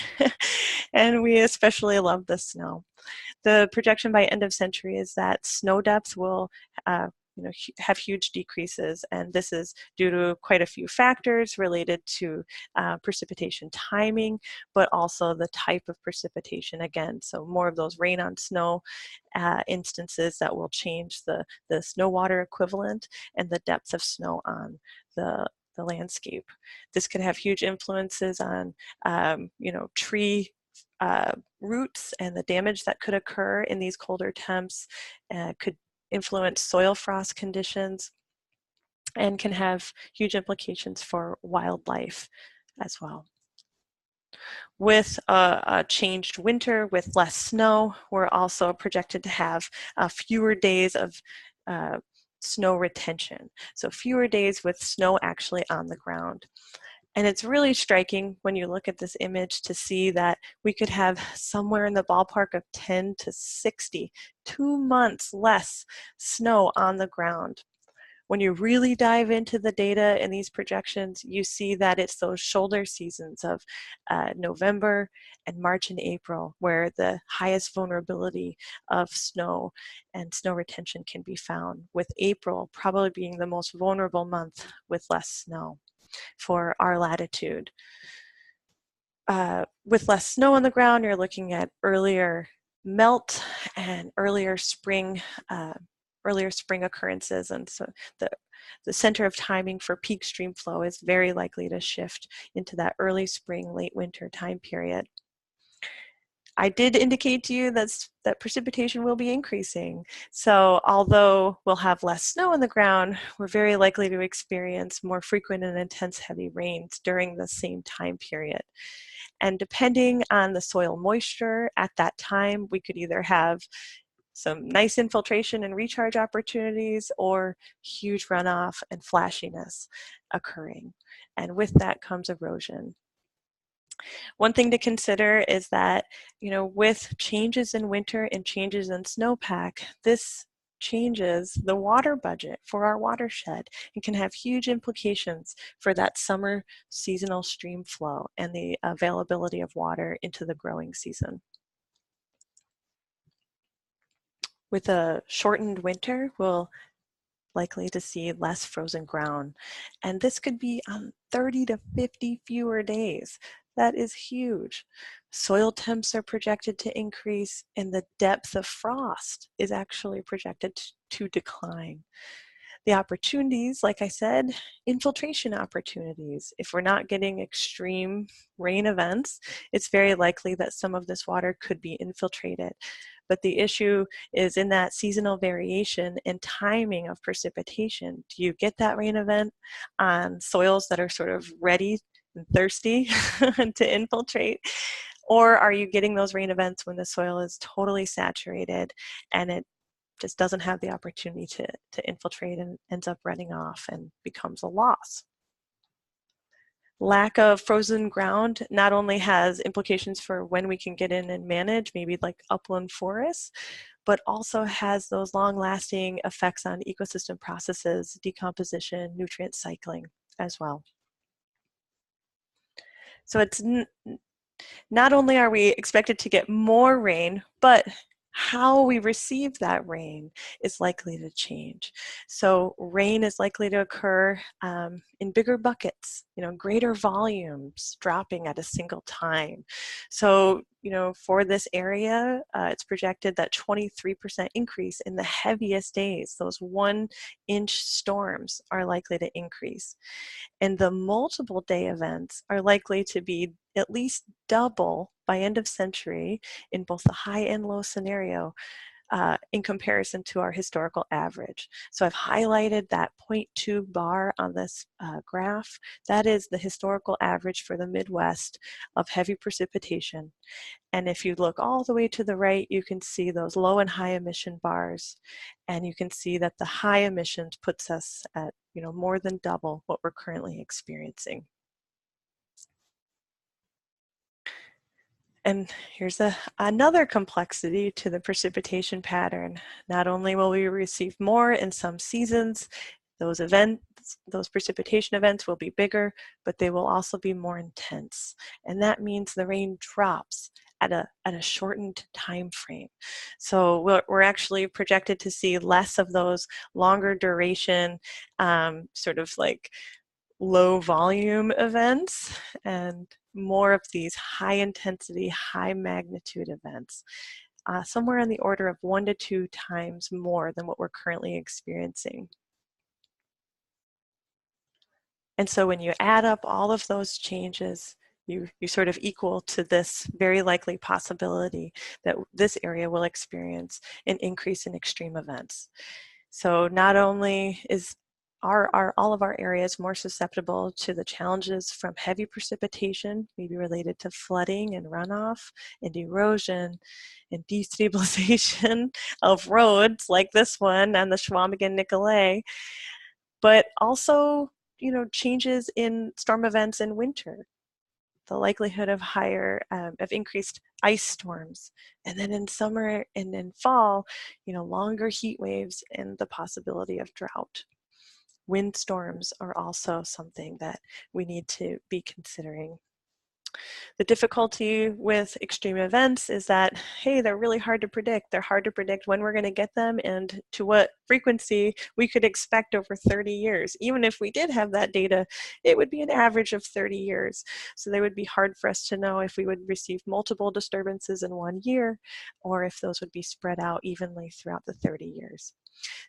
and we especially love the snow. The projection by end of century is that snow depths will you know, have huge decreases, and this is due to quite a few factors related to precipitation timing, but also the type of precipitation again. So more of those rain on snow instances that will change the snow water equivalent and the depth of snow on the landscape. This could have huge influences on you know, tree roots, and the damage that could occur in these colder temps could influence soil frost conditions and can have huge implications for wildlife as well. With a changed winter with less snow, we're also projected to have fewer days of snow retention. So fewer days with snow actually on the ground. And it's really striking when you look at this image to see that we could have somewhere in the ballpark of 10 to 60, 2 months less snow on the ground. When you really dive into the data and these projections, you see that it's those shoulder seasons of November and March and April where the highest vulnerability of snow and snow retention can be found, with April probably being the most vulnerable month with less snow. for our latitude. With less snow on the ground, you're looking at earlier melt and earlier spring occurrences, and so the center of timing for peak stream flow is very likely to shift into that early spring, late winter time period. I did indicate to you that precipitation will be increasing. So although we'll have less snow on the ground, we're very likely to experience more frequent and intense heavy rains during the same time period. And depending on the soil moisture at that time, we could either have some nice infiltration and recharge opportunities or huge runoff and flashiness occurring. And with that comes erosion. One thing to consider is that, with changes in winter and changes in snowpack, this changes the water budget for our watershed and can have huge implications for that summer seasonal stream flow and the availability of water into the growing season. With a shortened winter, we'll likely to see less frozen ground, and this could be on 30 to 50 fewer days. That is huge. Soil temps are projected to increase, and the depth of frost is actually projected to decline. The opportunities, like I said, infiltration opportunities. If we're not getting extreme rain events, it's very likely that some of this water could be infiltrated. But the issue is in that seasonal variation and timing of precipitation. Do you get that rain event on soils that are sort of ready and thirsty to infiltrate? Or are you getting those rain events when the soil is totally saturated and it just doesn't have the opportunity to infiltrate and ends up running off and becomes a loss? Lack of frozen ground not only has implications for when we can get in and manage, maybe like upland forests, but also has those long-lasting effects on ecosystem processes, decomposition, nutrient cycling as well. So it's not only are we expected to get more rain, but how we receive that rain is likely to change. So rain is likely to occur in bigger buckets, greater volumes dropping at a single time. So, for this area, it's projected that 23% increase in the heaviest days, those 1-inch storms, are likely to increase. And the multiple day events are likely to be at least double by end of century in both the high and low scenario in comparison to our historical average. So I've highlighted that 0.2 bar on this graph. That is the historical average for the Midwest of heavy precipitation. And if you look all the way to the right, you can see those low and high emission bars. And you can see that the high emissions puts us at more than double what we're currently experiencing. And here's another complexity to the precipitation pattern. Not only will we receive more in some seasons, those precipitation events will be bigger, but they will also be more intense. And that means the rain drops at a shortened time frame. So we're actually projected to see less of those longer duration, sort of like low volume events, and more of these high intensity, high magnitude events, somewhere on the order of 1 to 2 times more than what we're currently experiencing. And so when you add up all of those changes, you sort of equal to this very likely possibility that this area will experience an increase in extreme events. So not only are all of our areas more susceptible to the challenges from heavy precipitation, maybe related to flooding and runoff and erosion and destabilization of roads like this one on the Chequamegon-Nicolet, but also, changes in storm events in winter, the likelihood of of increased ice storms, and then in summer and in fall, longer heat waves and the possibility of drought. Windstorms are also something that we need to be considering. The difficulty with extreme events is that, hey, they're really hard to predict. They're hard to predict when we're going to get them and to what frequency we could expect over 30 years. Even if we did have that data, it would be an average of 30 years. So they would be hard for us to know if we would receive multiple disturbances in 1 year or if those would be spread out evenly throughout the 30 years.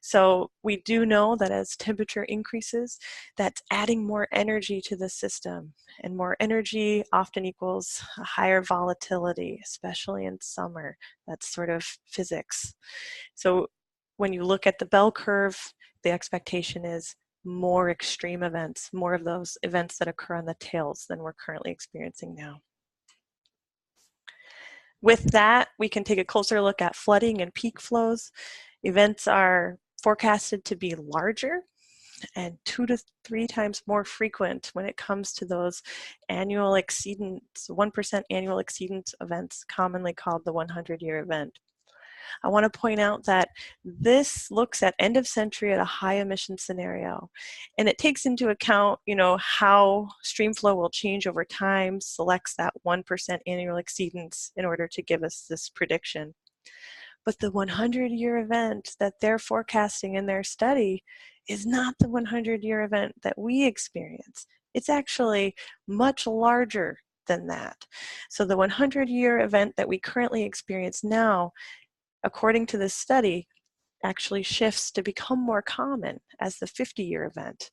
So we do know that as temperature increases, that's adding more energy to the system, and more energy often equals a higher volatility, especially in summer. That's sort of physics. So when you look at the bell curve, the expectation is more extreme events, more of those events that occur on the tails than we're currently experiencing now. With that, we can take a closer look at flooding and peak flows. Events are forecasted to be larger and 2 to 3 times more frequent when it comes to those annual exceedance, 1% annual exceedance events, commonly called the 100-year event. I want to point out that this looks at end of century at a high emission scenario, and it takes into account, how stream flow will change over time, selects that 1% annual exceedance in order to give us this prediction. But the 100-year event that they're forecasting in their study is not the 100-year event that we experience. It's actually much larger than that. So the 100-year event that we currently experience now, according to this study, actually shifts to become more common as the 50-year event.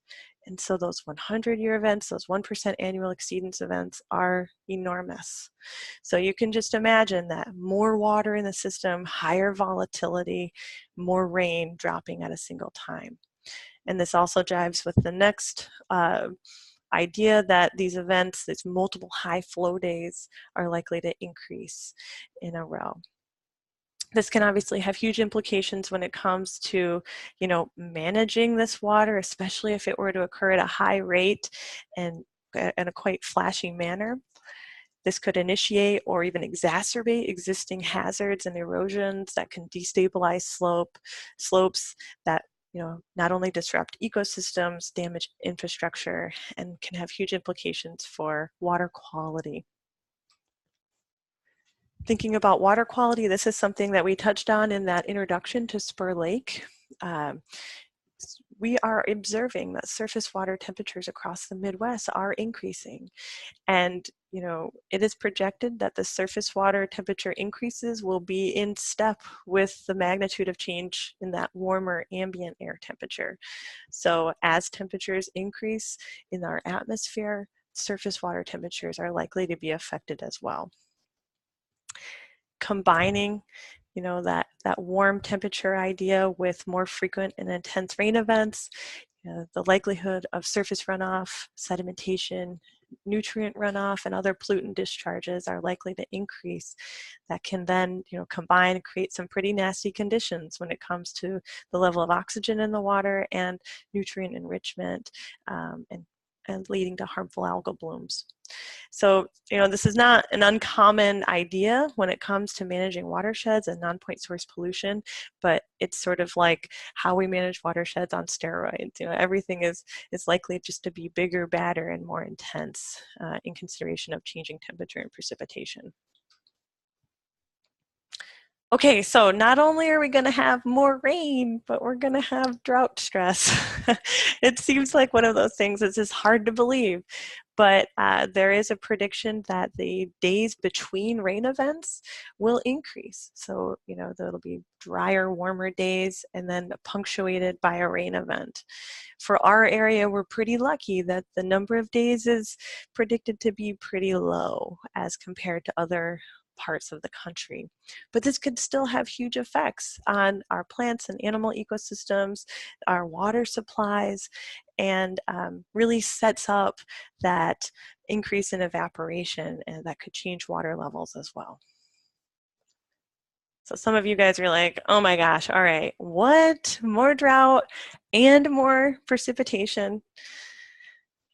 And so those 100-year events, those 1% annual exceedance events are enormous. So you can just imagine that more water in the system, higher volatility, more rain dropping at a single time. And this also jives with the next idea that these events, these multiple high flow days, are likely to increase in a row. This can obviously have huge implications when it comes to, managing this water, especially if it were to occur at a high rate and in a quite flashy manner. This could initiate or even exacerbate existing hazards and erosions that can destabilize slopes that, not only disrupt ecosystems, damage infrastructure, and can have huge implications for water quality. Thinking about water quality, this is something that we touched on in that introduction to Spur Lake. We are observing that surface water temperatures across the Midwest are increasing. And, it is projected that the surface water temperature increases will be in step with the magnitude of change in that warmer ambient air temperature. So as temperatures increase in our atmosphere, surface water temperatures are likely to be affected as well. Combining, that warm temperature idea with more frequent and intense rain events, the likelihood of surface runoff, sedimentation, nutrient runoff, and other pollutant discharges are likely to increase. That can then, combine and create some pretty nasty conditions when it comes to the level of oxygen in the water and nutrient enrichment, and leading to harmful algal blooms. So, this is not an uncommon idea when it comes to managing watersheds and non-point source pollution, but it's sort of like how we manage watersheds on steroids. Everything is likely just to be bigger, badder, and more intense in consideration of changing temperature and precipitation. Okay, so not only are we going to have more rain, but we're going to have drought stress. It seems like one of those things that's just hard to believe, but there is a prediction that the days between rain events will increase. So, there'll be drier, warmer days and then punctuated by a rain event. For our area, we're pretty lucky that the number of days is predicted to be pretty low as compared to other parts of the country. But this could still have huge effects on our plants and animal ecosystems, our water supplies, and really sets up that increase in evaporation, and that could change water levels as well. So some of you guys are like, oh my gosh, all right, what? More drought and more precipitation?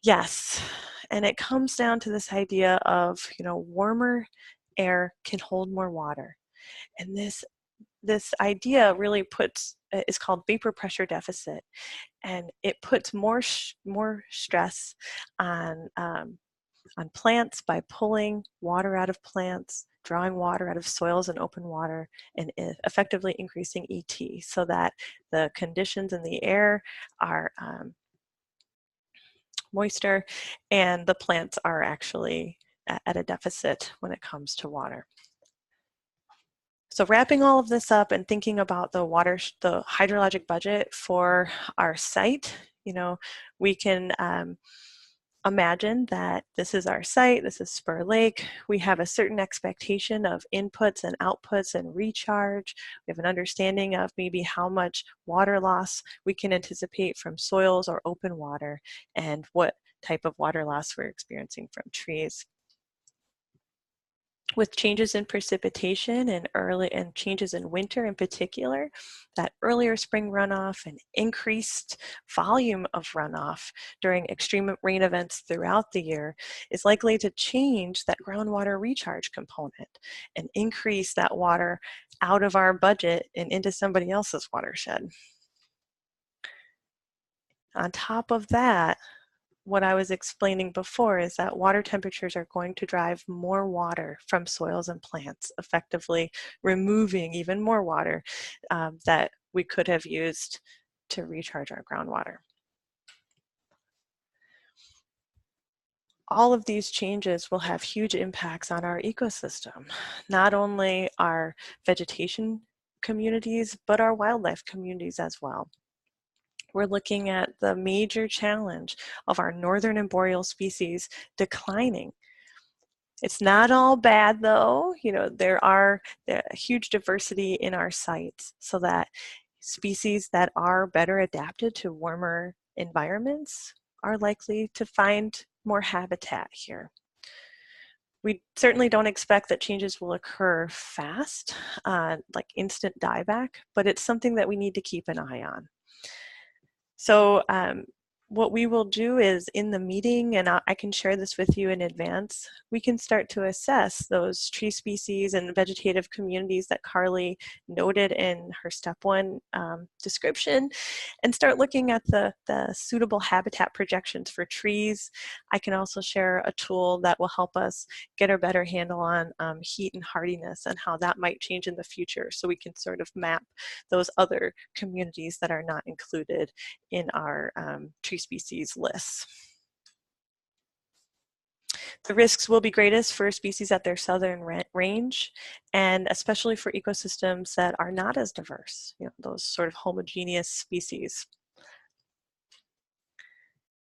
Yes, and it comes down to this idea of, warmer air can hold more water. And this idea really is called vapor pressure deficit, and it puts more stress on On plants by pulling water out of plants, drawing water out of soils and open water, and effectively increasing ET so that the conditions in the air are moisture and the plants are actually at a deficit when it comes to water. So wrapping all of this up and thinking about the hydrologic budget for our site, we can imagine that this is our site, this is Spur Lake. We have a certain expectation of inputs and outputs and recharge. We have an understanding of maybe how much water loss we can anticipate from soils or open water and what type of water loss we're experiencing from trees. With changes in precipitation and changes in winter in particular, that earlier spring runoff and increased volume of runoff during extreme rain events throughout the year is likely to change that groundwater recharge component and increase that water out of our budget and into somebody else's watershed. On top of that, what I was explaining before is that water temperatures are going to drive more water from soils and plants, effectively removing even more water that we could have used to recharge our groundwater. All of these changes will have huge impacts on our ecosystem, not only our vegetation communities, but our wildlife communities as well. We're looking at the major challenge of our northern and boreal species declining. It's not all bad though. There are a huge diversity in our sites so that species that are better adapted to warmer environments are likely to find more habitat here. We certainly don't expect that changes will occur fast, like instant dieback, but it's something that we need to keep an eye on. So what we will do is in the meeting, and I can share this with you in advance, we can start to assess those tree species and vegetative communities that Carly noted in her step 1 description and start looking at the suitable habitat projections for trees. I can also share a tool that will help us get a better handle on heat and hardiness and how that might change in the future, so we can sort of map those other communities that are not included in our tree species lists. The risks will be greatest for species at their southern range, and especially for ecosystems that are not as diverse, those sort of homogeneous species.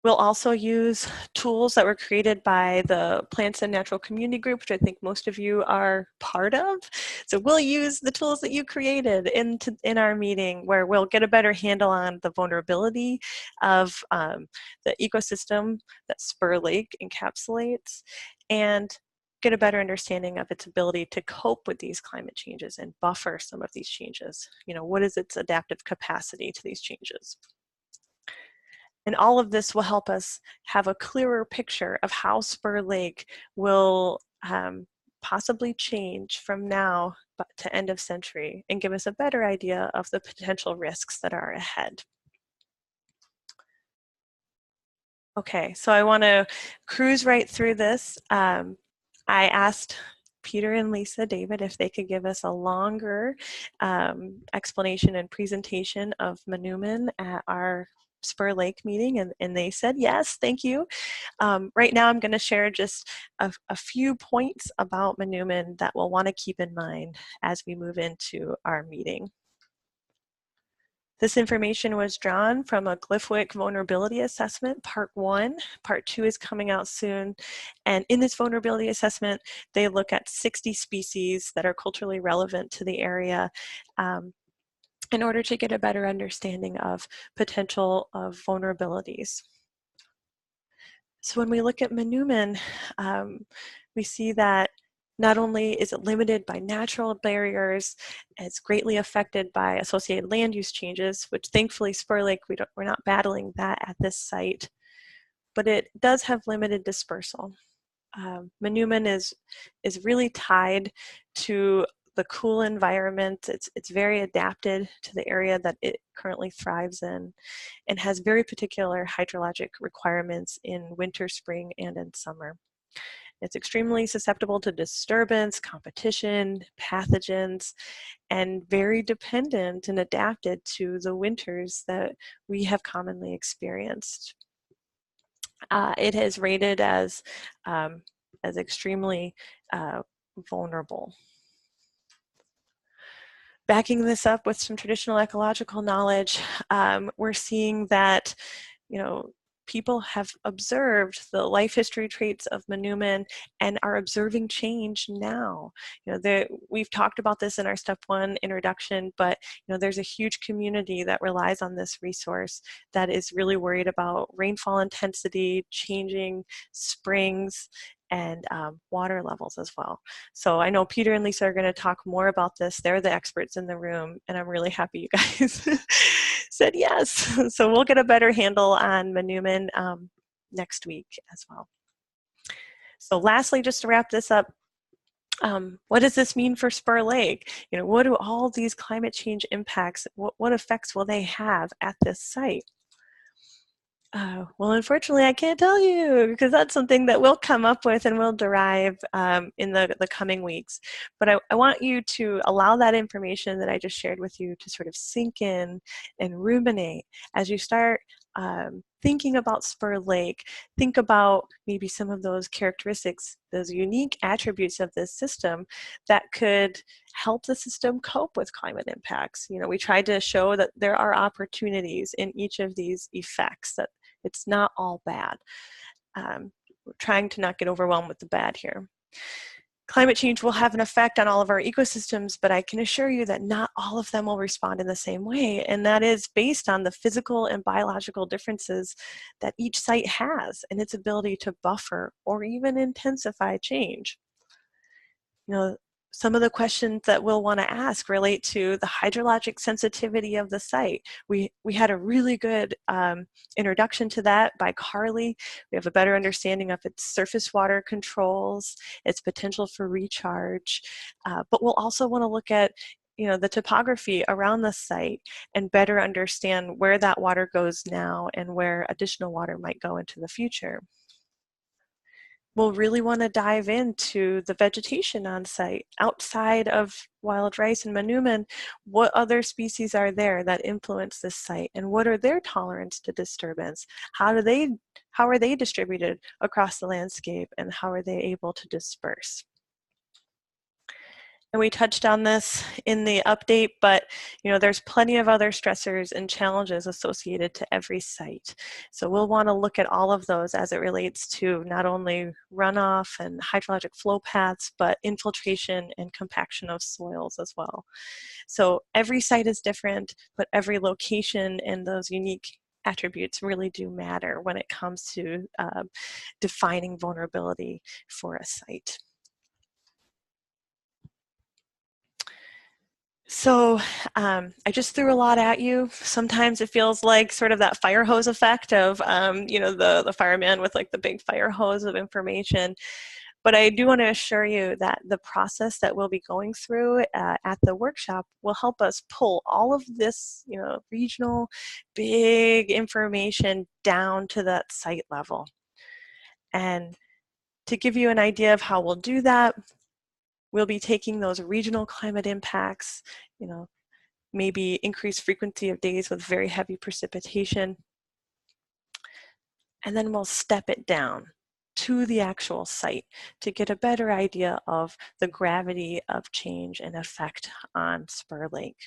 We'll also use tools that were created by the Plants and Natural Community Group, which I think most of you are part of. So we'll use the tools that you created in our meeting, where we'll get a better handle on the vulnerability of the ecosystem that Spur Lake encapsulates, and get a better understanding of its ability to cope with these climate changes and buffer some of these changes. What is its adaptive capacity to these changes? And all of this will help us have a clearer picture of how Spur Lake will possibly change from now to end of century and give us a better idea of the potential risks that are ahead. Okay, so I want to cruise right through this. I asked Peter and Lisa David if they could give us a longer explanation and presentation of Manoomin at our Spur Lake meeting, and they said yes, thank you. Right now I'm going to share just a few points about Manoomin that we'll want to keep in mind as we move into our meeting. This information was drawn from a Glyphwick vulnerability assessment, part 1. Part 2 is coming out soon. And in this vulnerability assessment, they look at 60 species that are culturally relevant to the area in order to get a better understanding of potential of vulnerabilities. So when we look at Manoomin, we see that not only is it limited by natural barriers, it's greatly affected by associated land use changes, which thankfully Spur Lake, we're not battling that at this site, but it does have limited dispersal. Manoomin is really tied to the cool environment. It's very adapted to the area that it currently thrives in, and has very particular hydrologic requirements in winter, spring, and in summer. It's extremely susceptible to disturbance, competition, pathogens, and very dependent and adapted to the winters that we have commonly experienced. It is rated as extremely vulnerable. Backing this up with some traditional ecological knowledge, we're seeing that, people have observed the life history traits of Manoomin and are observing change now. We've talked about this in our step 1 introduction, but there's a huge community that relies on this resource that is really worried about rainfall intensity, changing springs, and water levels as well. So I know Peter and Lisa are going to talk more about this. They're the experts in the room, and I'm really happy you guys said yes. So we'll get a better handle on Manoomin next week as well. So lastly, just to wrap this up, what does this mean for Spur Lake? What do all these climate change impacts, what effects will they have at this site? Well, unfortunately, I can't tell you because that's something that we'll come up with and we'll derive in the coming weeks. But I want you to allow that information that I just shared with you to sort of sink in and ruminate as you start thinking about Spur Lake. Think about maybe some of those characteristics, those unique attributes of this system that could help the system cope with climate impacts. We tried to show that there are opportunities in each of these effects, that it's not all bad. We're trying to not get overwhelmed with the bad here. Climate change will have an effect on all of our ecosystems, but I can assure you that not all of them will respond in the same way, and that is based on the physical and biological differences that each site has and its ability to buffer or even intensify change. Some of the questions that we'll want to ask relate to the hydrologic sensitivity of the site. We had a really good introduction to that by Carly. We have a better understanding of its surface water controls, its potential for recharge, but we'll also want to look at the topography around the site and better understand where that water goes now and where additional water might go into the future. We'll really want to dive into the vegetation on site. Outside of wild rice and Manoomin, what other species are there that influence this site, and what are their tolerance to disturbance? How are they distributed across the landscape, and how are they able to disperse? And we touched on this in the update, but there's plenty of other stressors and challenges associated to every site. So we'll want to look at all of those as it relates to not only runoff and hydrologic flow paths, but infiltration and compaction of soils as well. So every site is different, but every location and those unique attributes really do matter when it comes to defining vulnerability for a site. So I just threw a lot at you. Sometimes it feels like sort of that fire hose effect of, the fireman with like the big fire hose of information. But I do want to assure you that the process that we'll be going through at the workshop will help us pull all of this, regional big information down to that site level. And to give you an idea of how we'll do that, we'll be taking those regional climate impacts, maybe increased frequency of days with very heavy precipitation, and then we'll step it down to the actual site to get a better idea of the gravity of change and effect on Spur Lake.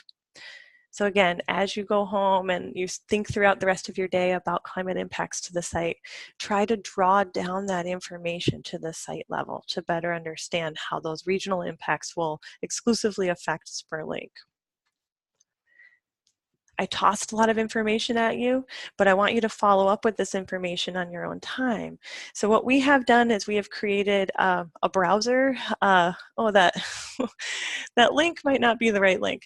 So again, as you go home and you think throughout the rest of your day about climate impacts to the site, try to draw down that information to the site level to better understand how those regional impacts will exclusively affect Spur Lake. I tossed a lot of information at you, but I want you to follow up with this information on your own time. So what we have done is we have created a browser. That link might not be the right link.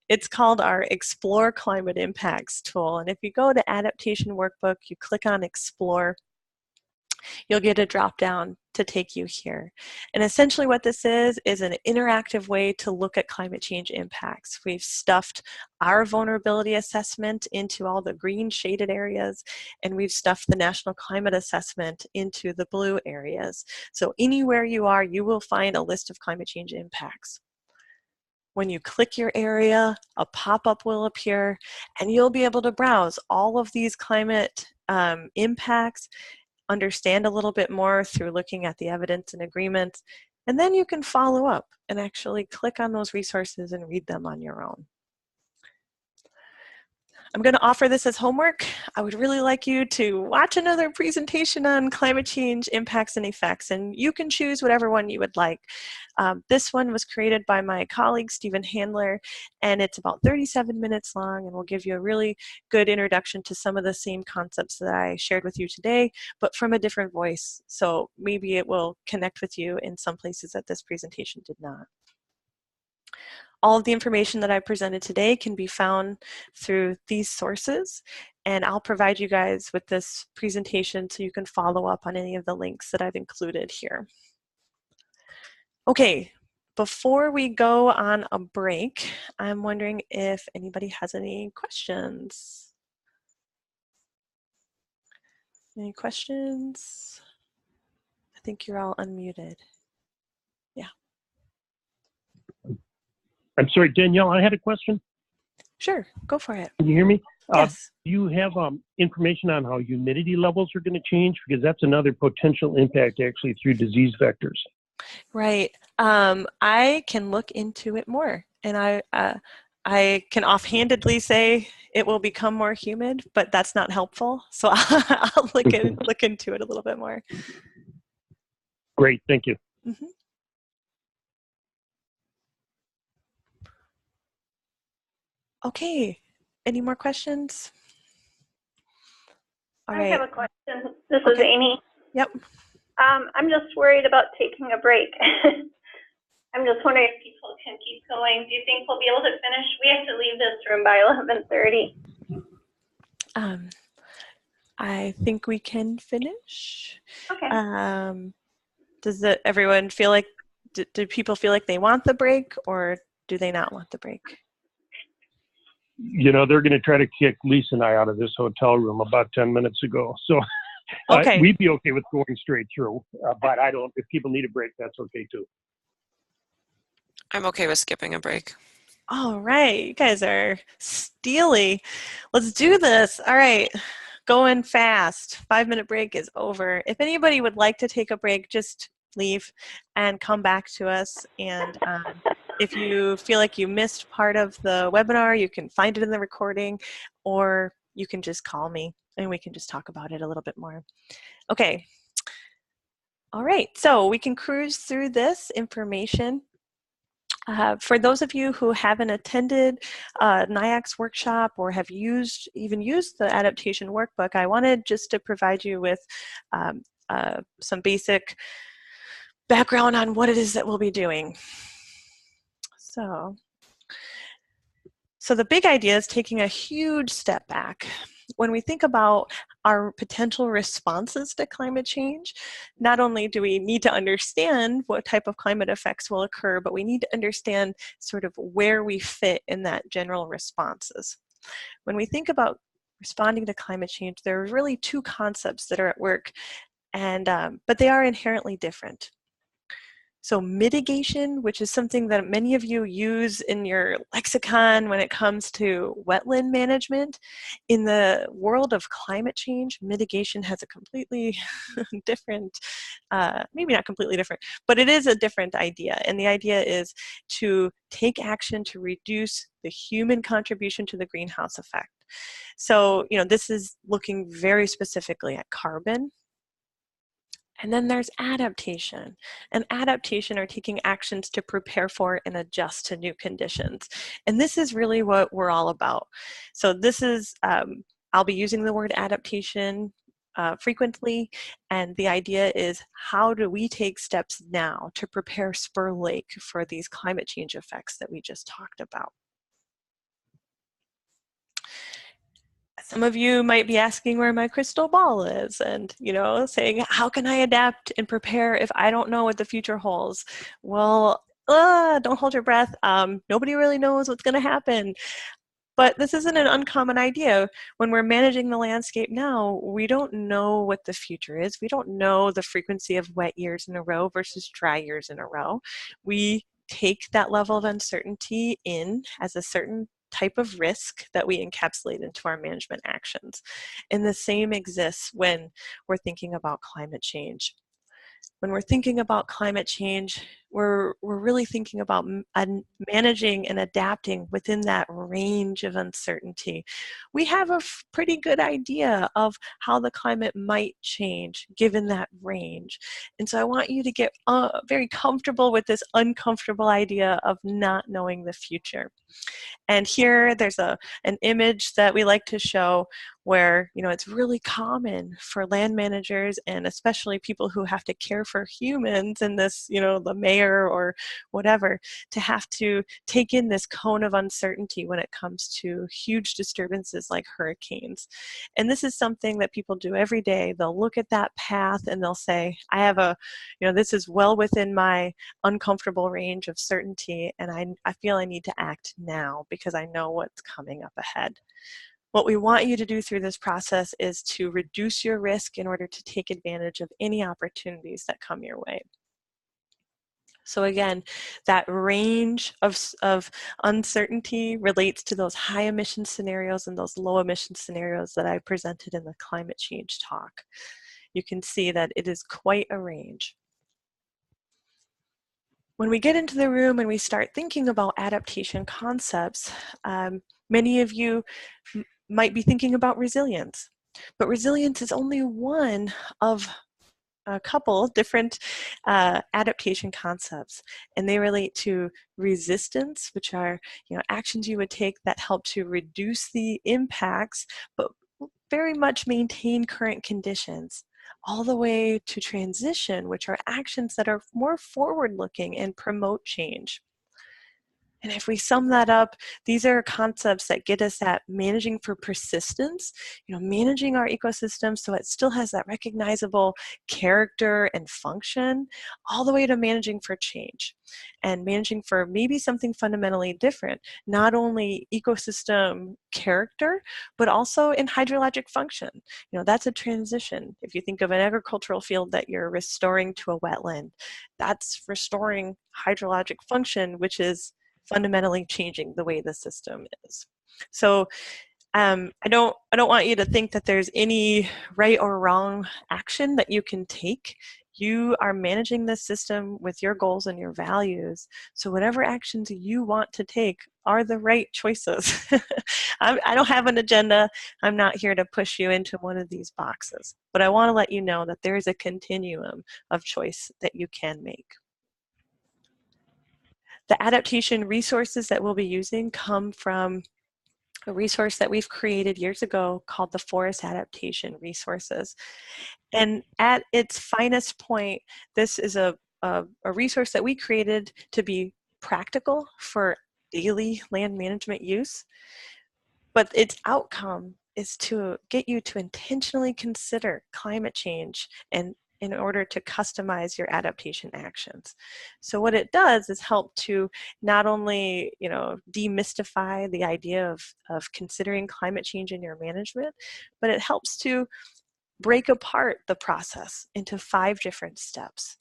It's called our Explore Climate Impacts tool. And if you go to Adaptation Workbook, you click on Explore, you'll get a drop down to take you here. And essentially what this is an interactive way to look at climate change impacts. We've stuffed our vulnerability assessment into all the green shaded areas, and we've stuffed the National Climate Assessment into the blue areas. So anywhere you are, you will find a list of climate change impacts. When you click your area, a pop-up will appear, and you'll be able to browse all of these climate impacts, understand a little bit more through looking at the evidence and agreements, and then you can follow up and actually click on those resources and read them on your own. I'm going to offer this as homework. I would really like you to watch another presentation on climate change impacts and effects, and you can choose whatever one you would like. This one was created by my colleague, Stephen Handler, and it's about 37 minutes long and will give you a really good introduction to some of the same concepts that I shared with you today, but from a different voice. So maybe it will connect with you in some places that this presentation did not. All of the information that I presented today can be found through these sources, and I'll provide you guys with this presentation so you can follow up on any of the links that I've included here. Okay, before we go on a break, I'm wondering if anybody has any questions. Any questions? I think you're all unmuted. Yeah. I'm sorry, Danielle, I had a question. Sure, go for it. Can you hear me? Yes. Do you have information on how humidity levels are going to change? Because that's another potential impact actually through disease vectors. Right. I can look into it more, and I can offhandedly say it will become more humid, but that's not helpful. So I'll look into it a little bit more. Great, thank you. Mm-hmm. Okay, any more questions? All right. I have a question. This is Amy. Yep. I'm just worried about taking a break. I'm just wondering if people can keep going. Do you think we'll be able to finish? We have to leave this room by 11:30. I think we can finish. Okay. Does everyone feel like, do people feel like they want the break, or do they not want the break? You know, they're going to try to kick Lisa and I out of this hotel room about 10 minutes ago. So okay. We'd be okay with going straight through, but if people need a break, that's okay too. I'm okay with skipping a break. All right, you guys are steely. Let's do this. All right, going fast. 5-minute break is over. If anybody would like to take a break, just leave and come back to us. And if you feel like you missed part of the webinar, you can find it in the recording, or you can just call me and we can just talk about it a little bit more. Okay. All right, so we can cruise through this information. For those of you who haven't attended NIACS workshop or have even used the adaptation workbook, I wanted just to provide you with some basic background on what it is that we'll be doing. So the big idea is taking a huge step back. When we think about our potential responses to climate change, not only do we need to understand what type of climate effects will occur, but we need to understand sort of where we fit in that general responses. When we think about responding to climate change, there are really two concepts that are at work, and but they are inherently different. So mitigation, which is something that many of you use in your lexicon when it comes to wetland management, in the world of climate change, mitigation has a completely different, maybe not completely different, but it is a different idea. And the idea is to take action to reduce the human contribution to the greenhouse effect. So, you know, this is looking very specifically at carbon. And then there's adaptation. And adaptation are taking actions to prepare for and adjust to new conditions. And this is really what we're all about. So this is, I'll be using the word adaptation frequently. And the idea is, how do we take steps now to prepare Spur Lake for these climate change effects that we just talked about? Some of you might be asking where my crystal ball is and, you know, saying, how can I adapt and prepare if I don't know what the future holds? Well, don't hold your breath. Nobody really knows what's going to happen. But this isn't an uncommon idea. When we're managing the landscape now, we don't know what the future is. We don't know the frequency of wet years in a row versus dry years in a row. We take that level of uncertainty in as a certain type of risk that we encapsulate into our management actions. And the same exists when we're thinking about climate change. When we're thinking about climate change, we're really thinking about managing and adapting within that range of uncertainty. We have a pretty good idea of how the climate might change given that range. And so I want you to get very comfortable with this uncomfortable idea of not knowing the future. And here there's an image that we like to show where, you know, it's really common for land managers and especially people who have to care for humans in this, you know, the mayor or whatever, to have to take in this cone of uncertainty when it comes to huge disturbances like hurricanes. And this is something that people do every day. They'll look at that path and they'll say, I have you know, this is well within my uncomfortable range of certainty, and I feel I need to act now because I know what's coming up ahead. What we want you to do through this process is to reduce your risk in order to take advantage of any opportunities that come your way. So again, that range of uncertainty relates to those high emission scenarios and those low emission scenarios that I presented in the climate change talk. You can see that it is quite a range. When we get into the room and we start thinking about adaptation concepts, many of you might be thinking about resilience, but resilience is only one of a couple different adaptation concepts, and they relate to resistance, which are, you know, actions you would take that help to reduce the impacts, but very much maintain current conditions, all the way to transition, which are actions that are more forward-looking and promote change. And if we sum that up, these are concepts that get us at managing for persistence, you know, managing our ecosystem so it still has that recognizable character and function, all the way to managing for change and managing for maybe something fundamentally different, not only ecosystem character, but also in hydrologic function. You know, that's a transition. If you think of an agricultural field that you're restoring to a wetland, that's restoring hydrologic function, which is fundamentally changing the way the system is. So I don't want you to think that there's any right or wrong action that you can take. You are managing this system with your goals and your values. So whatever actions you want to take are the right choices. I don't have an agenda. I'm not here to push you into one of these boxes. But I want to let you know that there is a continuum of choice that you can make. The adaptation resources that we'll be using come from a resource that we've created years ago called the Forest Adaptation Resources. And at its finest point, this is a resource that we created to be practical for daily land management use, but its outcome is to get you to intentionally consider climate change and in order to customize your adaptation actions. So what it does is help to not only, you know, demystify the idea of considering climate change in your management, but it helps to break apart the process into 5 different steps.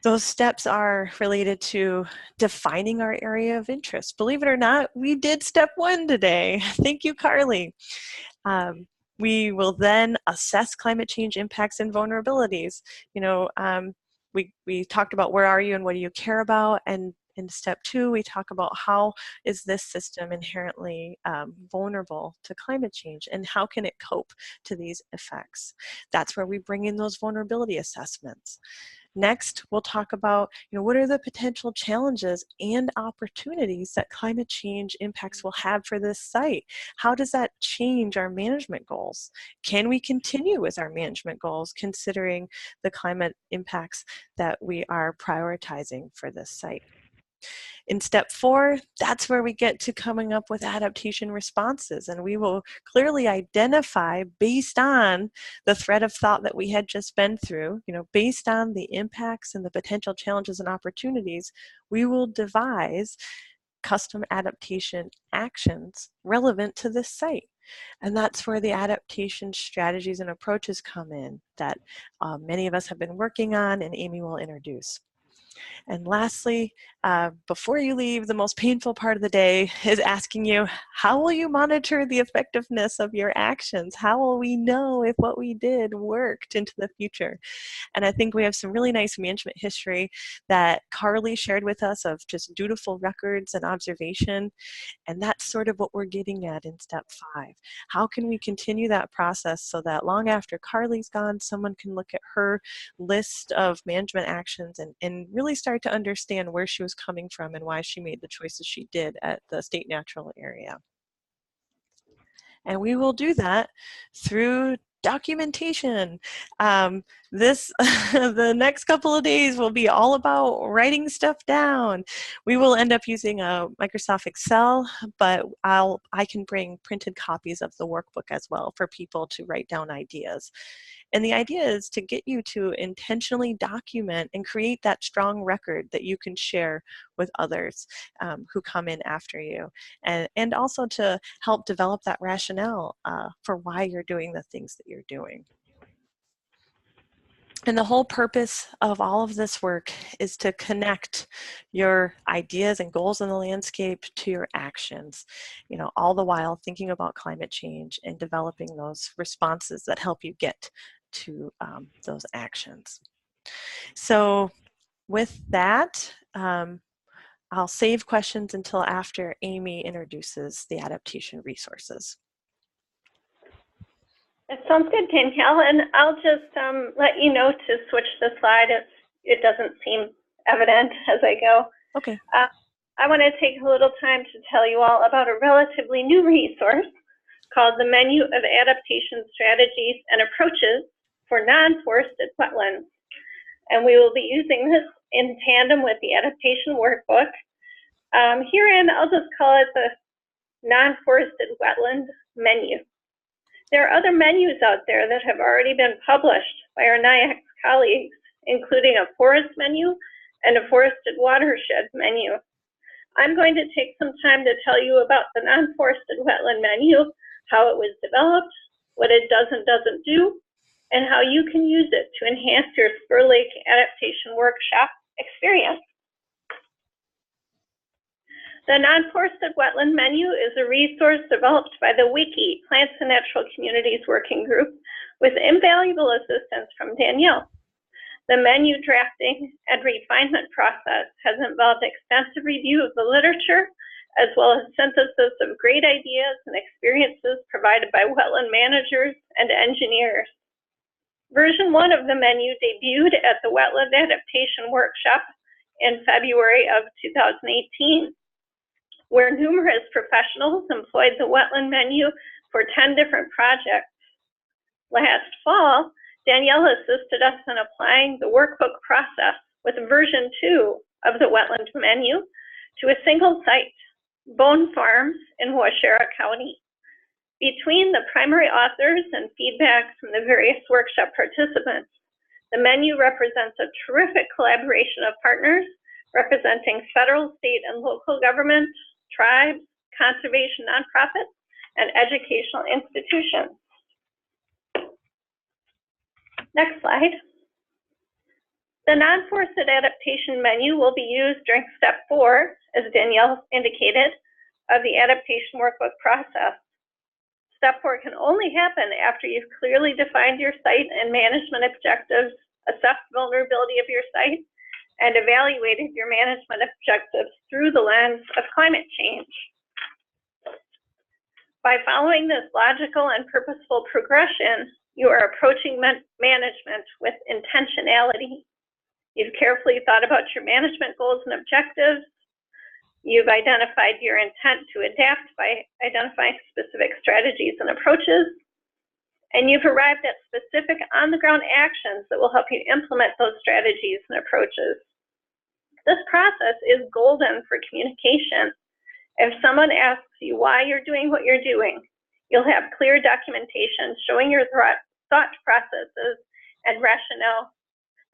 Those steps are related to defining our area of interest. Believe it or not, we did step 1 today. Thank you, Carly. We will then assess climate change impacts and vulnerabilities. You know, we talked about where are you and what do you care about, and in step 2, we talk about how is this system inherently vulnerable to climate change and how can it cope to these effects. That's where we bring in those vulnerability assessments. Next, we'll talk about, you know, what are the potential challenges and opportunities that climate change impacts will have for this site? How does that change our management goals? Can we continue with our management goals considering the climate impacts that we are prioritizing for this site? In step 4, that's where we get to coming up with adaptation responses, and we will clearly identify, based on the thread of thought that we had just been through, based on the impacts and the potential challenges and opportunities, we will devise custom adaptation actions relevant to this site. And that's where the adaptation strategies and approaches come in that many of us have been working on and Amy will introduce. And lastly, before you leave, the most painful part of the day is asking you, how will you monitor the effectiveness of your actions? How will we know if what we did worked into the future? And I think we have some really nice management history that Carly shared with us of just dutiful records and observation. And that's sort of what we're getting at in step 5. How can we continue that process so that long after Carly's gone, someone can look at her list of management actions and really start to understand where she was coming from and why she made the choices she did at the state natural area. And we will do that through documentation. The next couple of days will be all about writing stuff down. We will end up using a Microsoft Excel, but I can bring printed copies of the workbook as well for people to write down ideas. And the idea is to get you to intentionally document and create that strong record that you can share with others who come in after you. And also to help develop that rationale for why you're doing the things that you're doing. And the whole purpose of all of this work is to connect your ideas and goals in the landscape to your actions, all the while thinking about climate change and developing those responses that help you get to those actions. So with that, I'll save questions until after Amy introduces the adaptation resources. That sounds good, Danielle, and I'll just let you know to switch the slide if it doesn't seem evident as I go. Okay. I want to take a little time to tell you all about a relatively new resource called the Menu of Adaptation Strategies and Approaches for Non-Forested Wetlands. And we will be using this in tandem with the adaptation workbook. Herein, I'll just call it the Non-Forested Wetland Menu. There are other menus out there that have already been published by our NIACS colleagues, including a forest menu and a forested watershed menu. I'm going to take some time to tell you about the non-forested wetland menu, how it was developed, what it does and doesn't do, and how you can use it to enhance your Spur Lake adaptation workshop experience. The Non-Forested Wetland Menu is a resource developed by the WICI Plants and Natural Communities Working Group with invaluable assistance from Danielle. The menu drafting and refinement process has involved extensive review of the literature, as well as synthesis of great ideas and experiences provided by wetland managers and engineers. Version 1 of the menu debuted at the Wetland Adaptation Workshop in February of 2018. Where numerous professionals employed the wetland menu for 10 different projects. Last fall, Danielle assisted us in applying the workbook process with version 2 of the wetland menu to a single site, Bone Farms in Waushara County. Between the primary authors and feedback from the various workshop participants, the menu represents a terrific collaboration of partners representing federal, state, and local governments, tribes, conservation nonprofits, and educational institutions. Next slide. The non-forested adaptation menu will be used during step 4, as Danielle indicated, of the adaptation workbook process. Step 4 can only happen after you've clearly defined your site and management objectives, assessed vulnerability of your site, and evaluated your management objectives through the lens of climate change. By following this logical and purposeful progression, you are approaching management with intentionality. You've carefully thought about your management goals and objectives. You've identified your intent to adapt by identifying specific strategies and approaches. And you've arrived at specific on-the-ground actions that will help you implement those strategies and approaches. This process is golden for communication. If someone asks you why you're doing what you're doing, you'll have clear documentation showing your thought processes and rationale,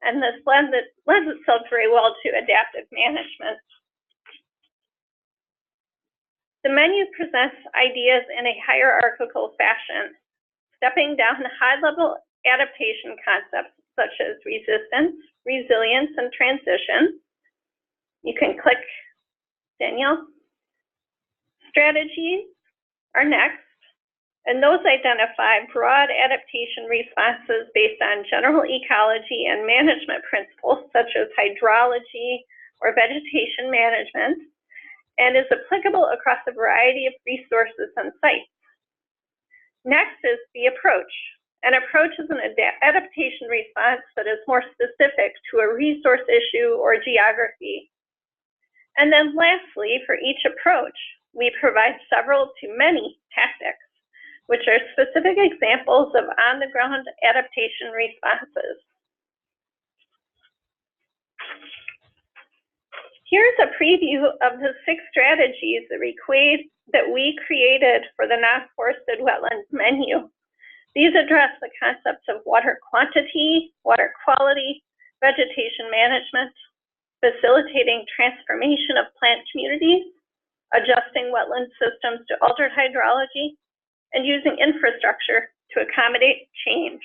and this lends itself very well to adaptive management. The menu presents ideas in a hierarchical fashion, stepping down high-level adaptation concepts such as resistance, resilience, and transition. You can click Danielle. Strategies are next, and those identify broad adaptation responses based on general ecology and management principles such as hydrology or vegetation management, and is applicable across a variety of resources and sites. Next is the approach. An approach is an adaptation response that is more specific to a resource issue or geography. And then lastly, for each approach, we provide several to many tactics, which are specific examples of on-the-ground adaptation responses. Here's a preview of the 6 strategies that we created for the non-forested wetlands menu. These address the concepts of water quantity, water quality, vegetation management, facilitating transformation of plant communities, adjusting wetland systems to altered hydrology, and using infrastructure to accommodate change.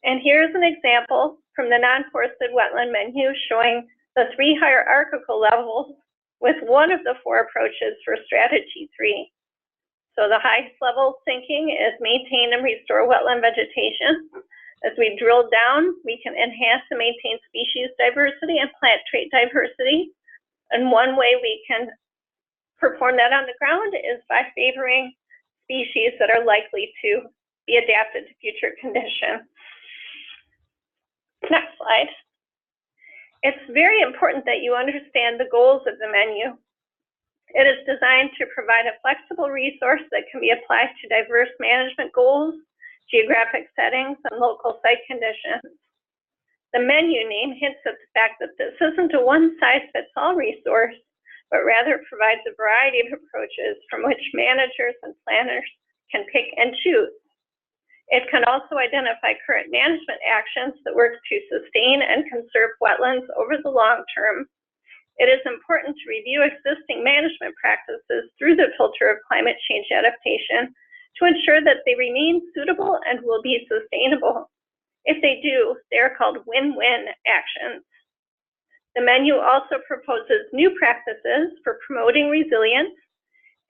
And here's an example from the non-forested wetland menu showing the 3 hierarchical levels with one of the 4 approaches for strategy 3. So the highest level thinking is maintain and restore wetland vegetation. As we drill down, we can enhance and maintain species diversity and plant trait diversity. And one way we can perform that on the ground is by favoring species that are likely to be adapted to future conditions. Next slide. It's very important that you understand the goals of the menu. It is designed to provide a flexible resource that can be applied to diverse management goals, geographic settings, and local site conditions. The menu name hints at the fact that this isn't a one-size-fits-all resource, but rather provides a variety of approaches from which managers and planners can pick and choose. It can also identify current management actions that work to sustain and conserve wetlands over the long term. It is important to review existing management practices through the filter of climate change adaptation to ensure that they remain suitable and will be sustainable. If they do, they are called win-win actions. The menu also proposes new practices for promoting resilience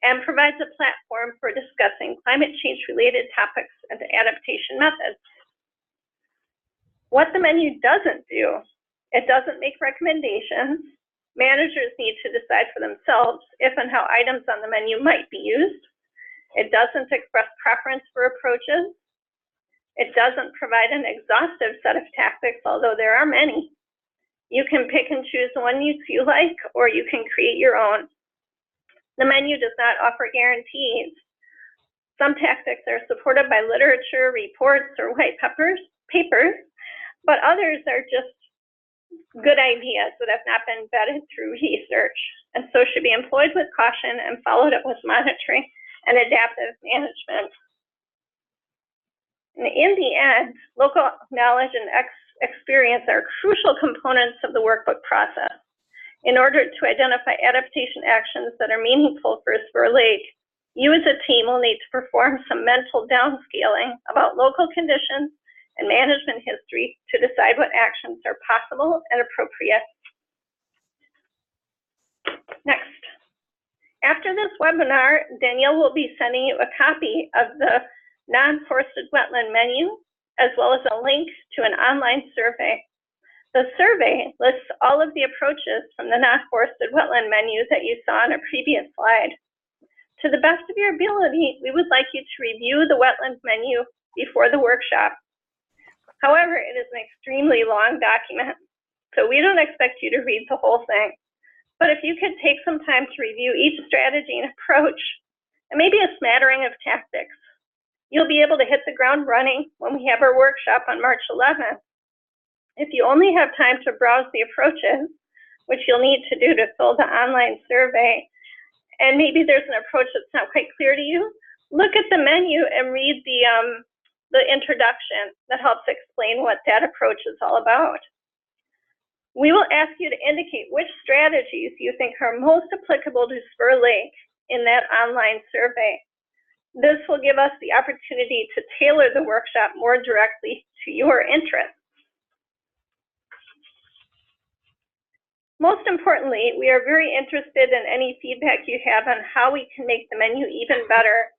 and provides a platform for discussing climate change-related topics and adaptation methods. What the menu doesn't do, it doesn't make recommendations. Managers need to decide for themselves if and how items on the menu might be used. It doesn't express preference for approaches. It doesn't provide an exhaustive set of tactics, although there are many. You can pick and choose the one you like, or you can create your own. The menu does not offer guarantees. Some tactics are supported by literature, reports, or white papers, but others are just good ideas that have not been vetted through research, and so should be employed with caution and followed up with monitoring and adaptive management. And in the end, local knowledge and experience are crucial components of the workbook process. In order to identify adaptation actions that are meaningful for Spur Lake, you as a team will need to perform some mental downscaling about local conditions and management history to decide what actions are possible and appropriate. Next. After this webinar, Danielle will be sending you a copy of the non-forested wetland menu, as well as a link to an online survey. The survey lists all of the approaches from the non-forested wetland menu that you saw on a previous slide. To the best of your ability, we would like you to review the wetlands menu before the workshop. However, it is an extremely long document, so we don't expect you to read the whole thing. But if you could take some time to review each strategy and approach, and maybe a smattering of tactics, you'll be able to hit the ground running when we have our workshop on March 11th. If you only have time to browse the approaches, which you'll need to do to fill the online survey, and maybe there's an approach that's not quite clear to you, look at the menu and read the introduction that helps explain what that approach is all about. We will ask you to indicate which strategies you think are most applicable to Spur Lake in that online survey. This will give us the opportunity to tailor the workshop more directly to your interests. Most importantly, we are very interested in any feedback you have on how we can make the menu even better.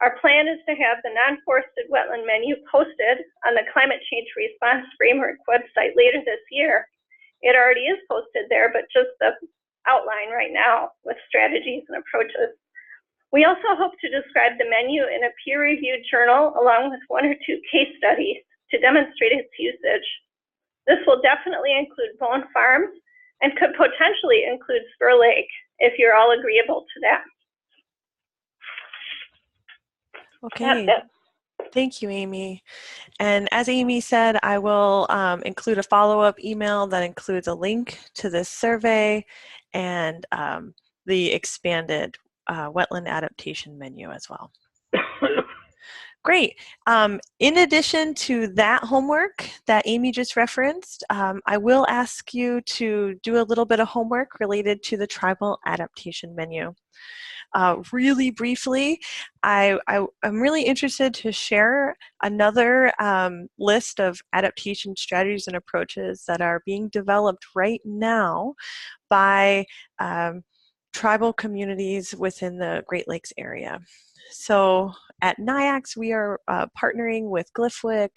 Our plan is to have the non-forested wetland menu posted on the Climate Change Response Framework website later this year. It already is posted there, but just the outline right now with strategies and approaches. We also hope to describe the menu in a peer-reviewed journal along with 1 or 2 case studies to demonstrate its usage. This will definitely include Bone Farms and could potentially include Spur Lake if you're all agreeable to that. Okay, thank you, Amy. And as Amy said, I will include a follow-up email that includes a link to this survey and the expanded wetland adaptation menu as well. Great. In addition to that homework that Amy just referenced, I will ask you to do a little bit of homework related to the tribal adaptation menu. Really briefly, I'm really interested to share another list of adaptation strategies and approaches that are being developed right now by tribal communities within the Great Lakes area. So at NIACS, we are partnering with Glifook,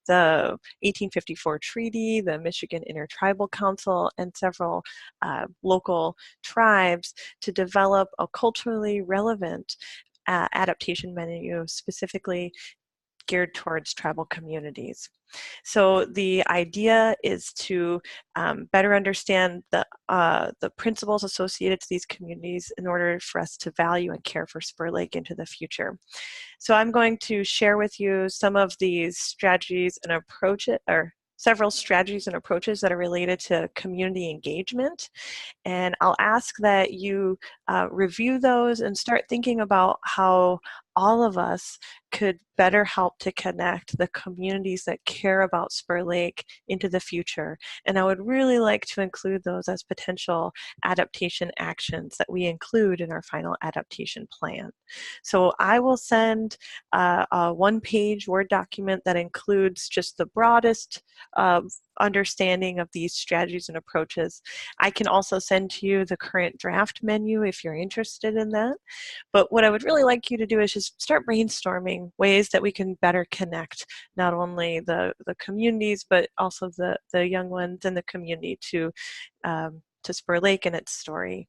the 1854 Treaty, the Michigan Intertribal Council, and several local tribes to develop a culturally relevant adaptation menu specifically geared towards tribal communities. So the idea is to better understand the principles associated to these communities in order for us to value and care for Spur Lake into the future. So I'm going to share with you some of these strategies and approaches, or several strategies and approaches that are related to community engagement. And I'll ask that you review those and start thinking about how all of us could better help to connect the communities that care about Spur Lake into the future. And I would really like to include those as potential adaptation actions that we include in our final adaptation plan. So I will send a one-page Word document that includes just the broadest understanding of these strategies and approaches. I can also send to you the current draft menu if you're interested in that. But what I would really like you to do is just start brainstorming ways that we can better connect not only the communities, but also the young ones in the community to Spur Lake and its story.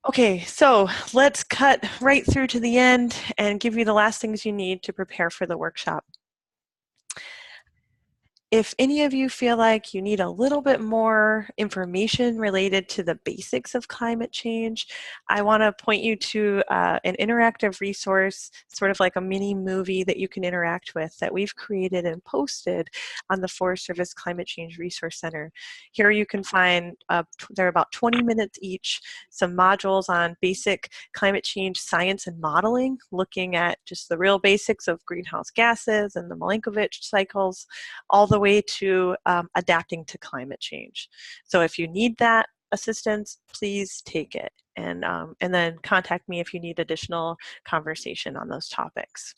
Okay, so let's cut right through to the end and give you the last things you need to prepare for the workshop. If any of you feel like you need a little bit more information related to the basics of climate change, I want to point you to an interactive resource, sort of like a mini movie that you can interact with that we've created and posted on the Forest Service Climate Change Resource Center. Here you can find, they're about 20 minutes each, some modules on basic climate change science and modeling, looking at just the real basics of greenhouse gases and the Milankovitch cycles, all the way to adapting to climate change. So if you need that assistance, please take it, and then contact me if you need additional conversation on those topics.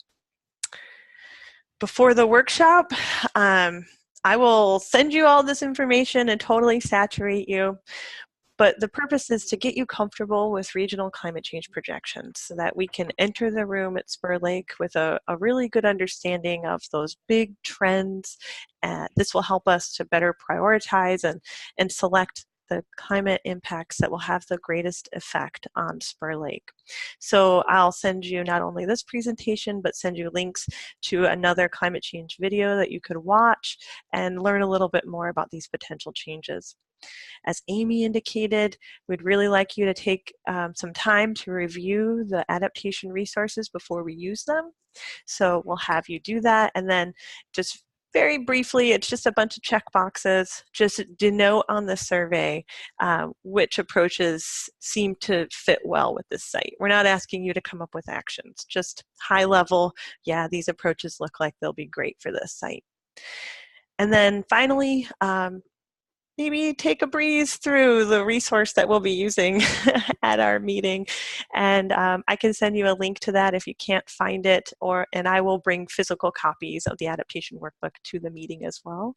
Before the workshop, I will send you all this information and totally saturate you. But the purpose is to get you comfortable with regional climate change projections so that we can enter the room at Spur Lake with a really good understanding of those big trends. This will help us to better prioritize and select the climate impacts that will have the greatest effect on Spur Lake. So I'll send you not only this presentation, but send you links to another climate change video that you could watch and learn a little bit more about these potential changes. As Amy indicated, we'd really like you to take some time to review the adaptation resources before we use them. So we'll have you do that, and then just very briefly, it's just a bunch of check boxes. Just denote on the survey which approaches seem to fit well with this site. We're not asking you to come up with actions, just high level, yeah, these approaches look like they'll be great for this site. And then finally, maybe take a breeze through the resource that we'll be using at our meeting. And I can send you a link to that if you can't find it, and I will bring physical copies of the adaptation workbook to the meeting as well.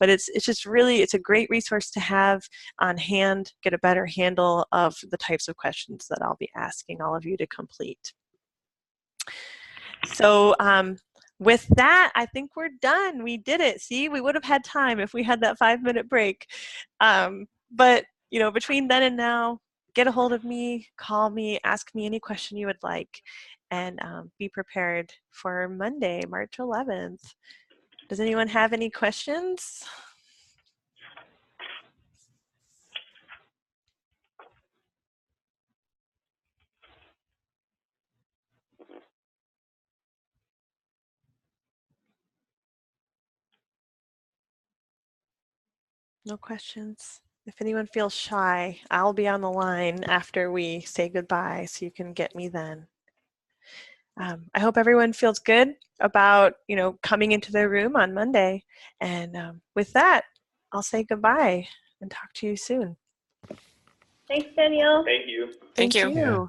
But it's just really, it's a great resource to have on hand, get a better handle of the types of questions that I'll be asking all of you to complete. So with that, I think we're done. We did it. See, we would have had time if we had that 5-minute break. But, you know, between then and now, get a hold of me, call me, ask me any question you would like, and be prepared for Monday, March 11th. Does anyone have any questions? No questions? If anyone feels shy, I'll be on the line after we say goodbye, so you can get me then. I hope everyone feels good about, you know, coming into their room on Monday. And with that, I'll say goodbye and talk to you soon. Thanks, Danielle. Thank you. Thank you. Yeah.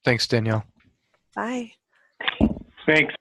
Thanks, Danielle. Bye. Thanks.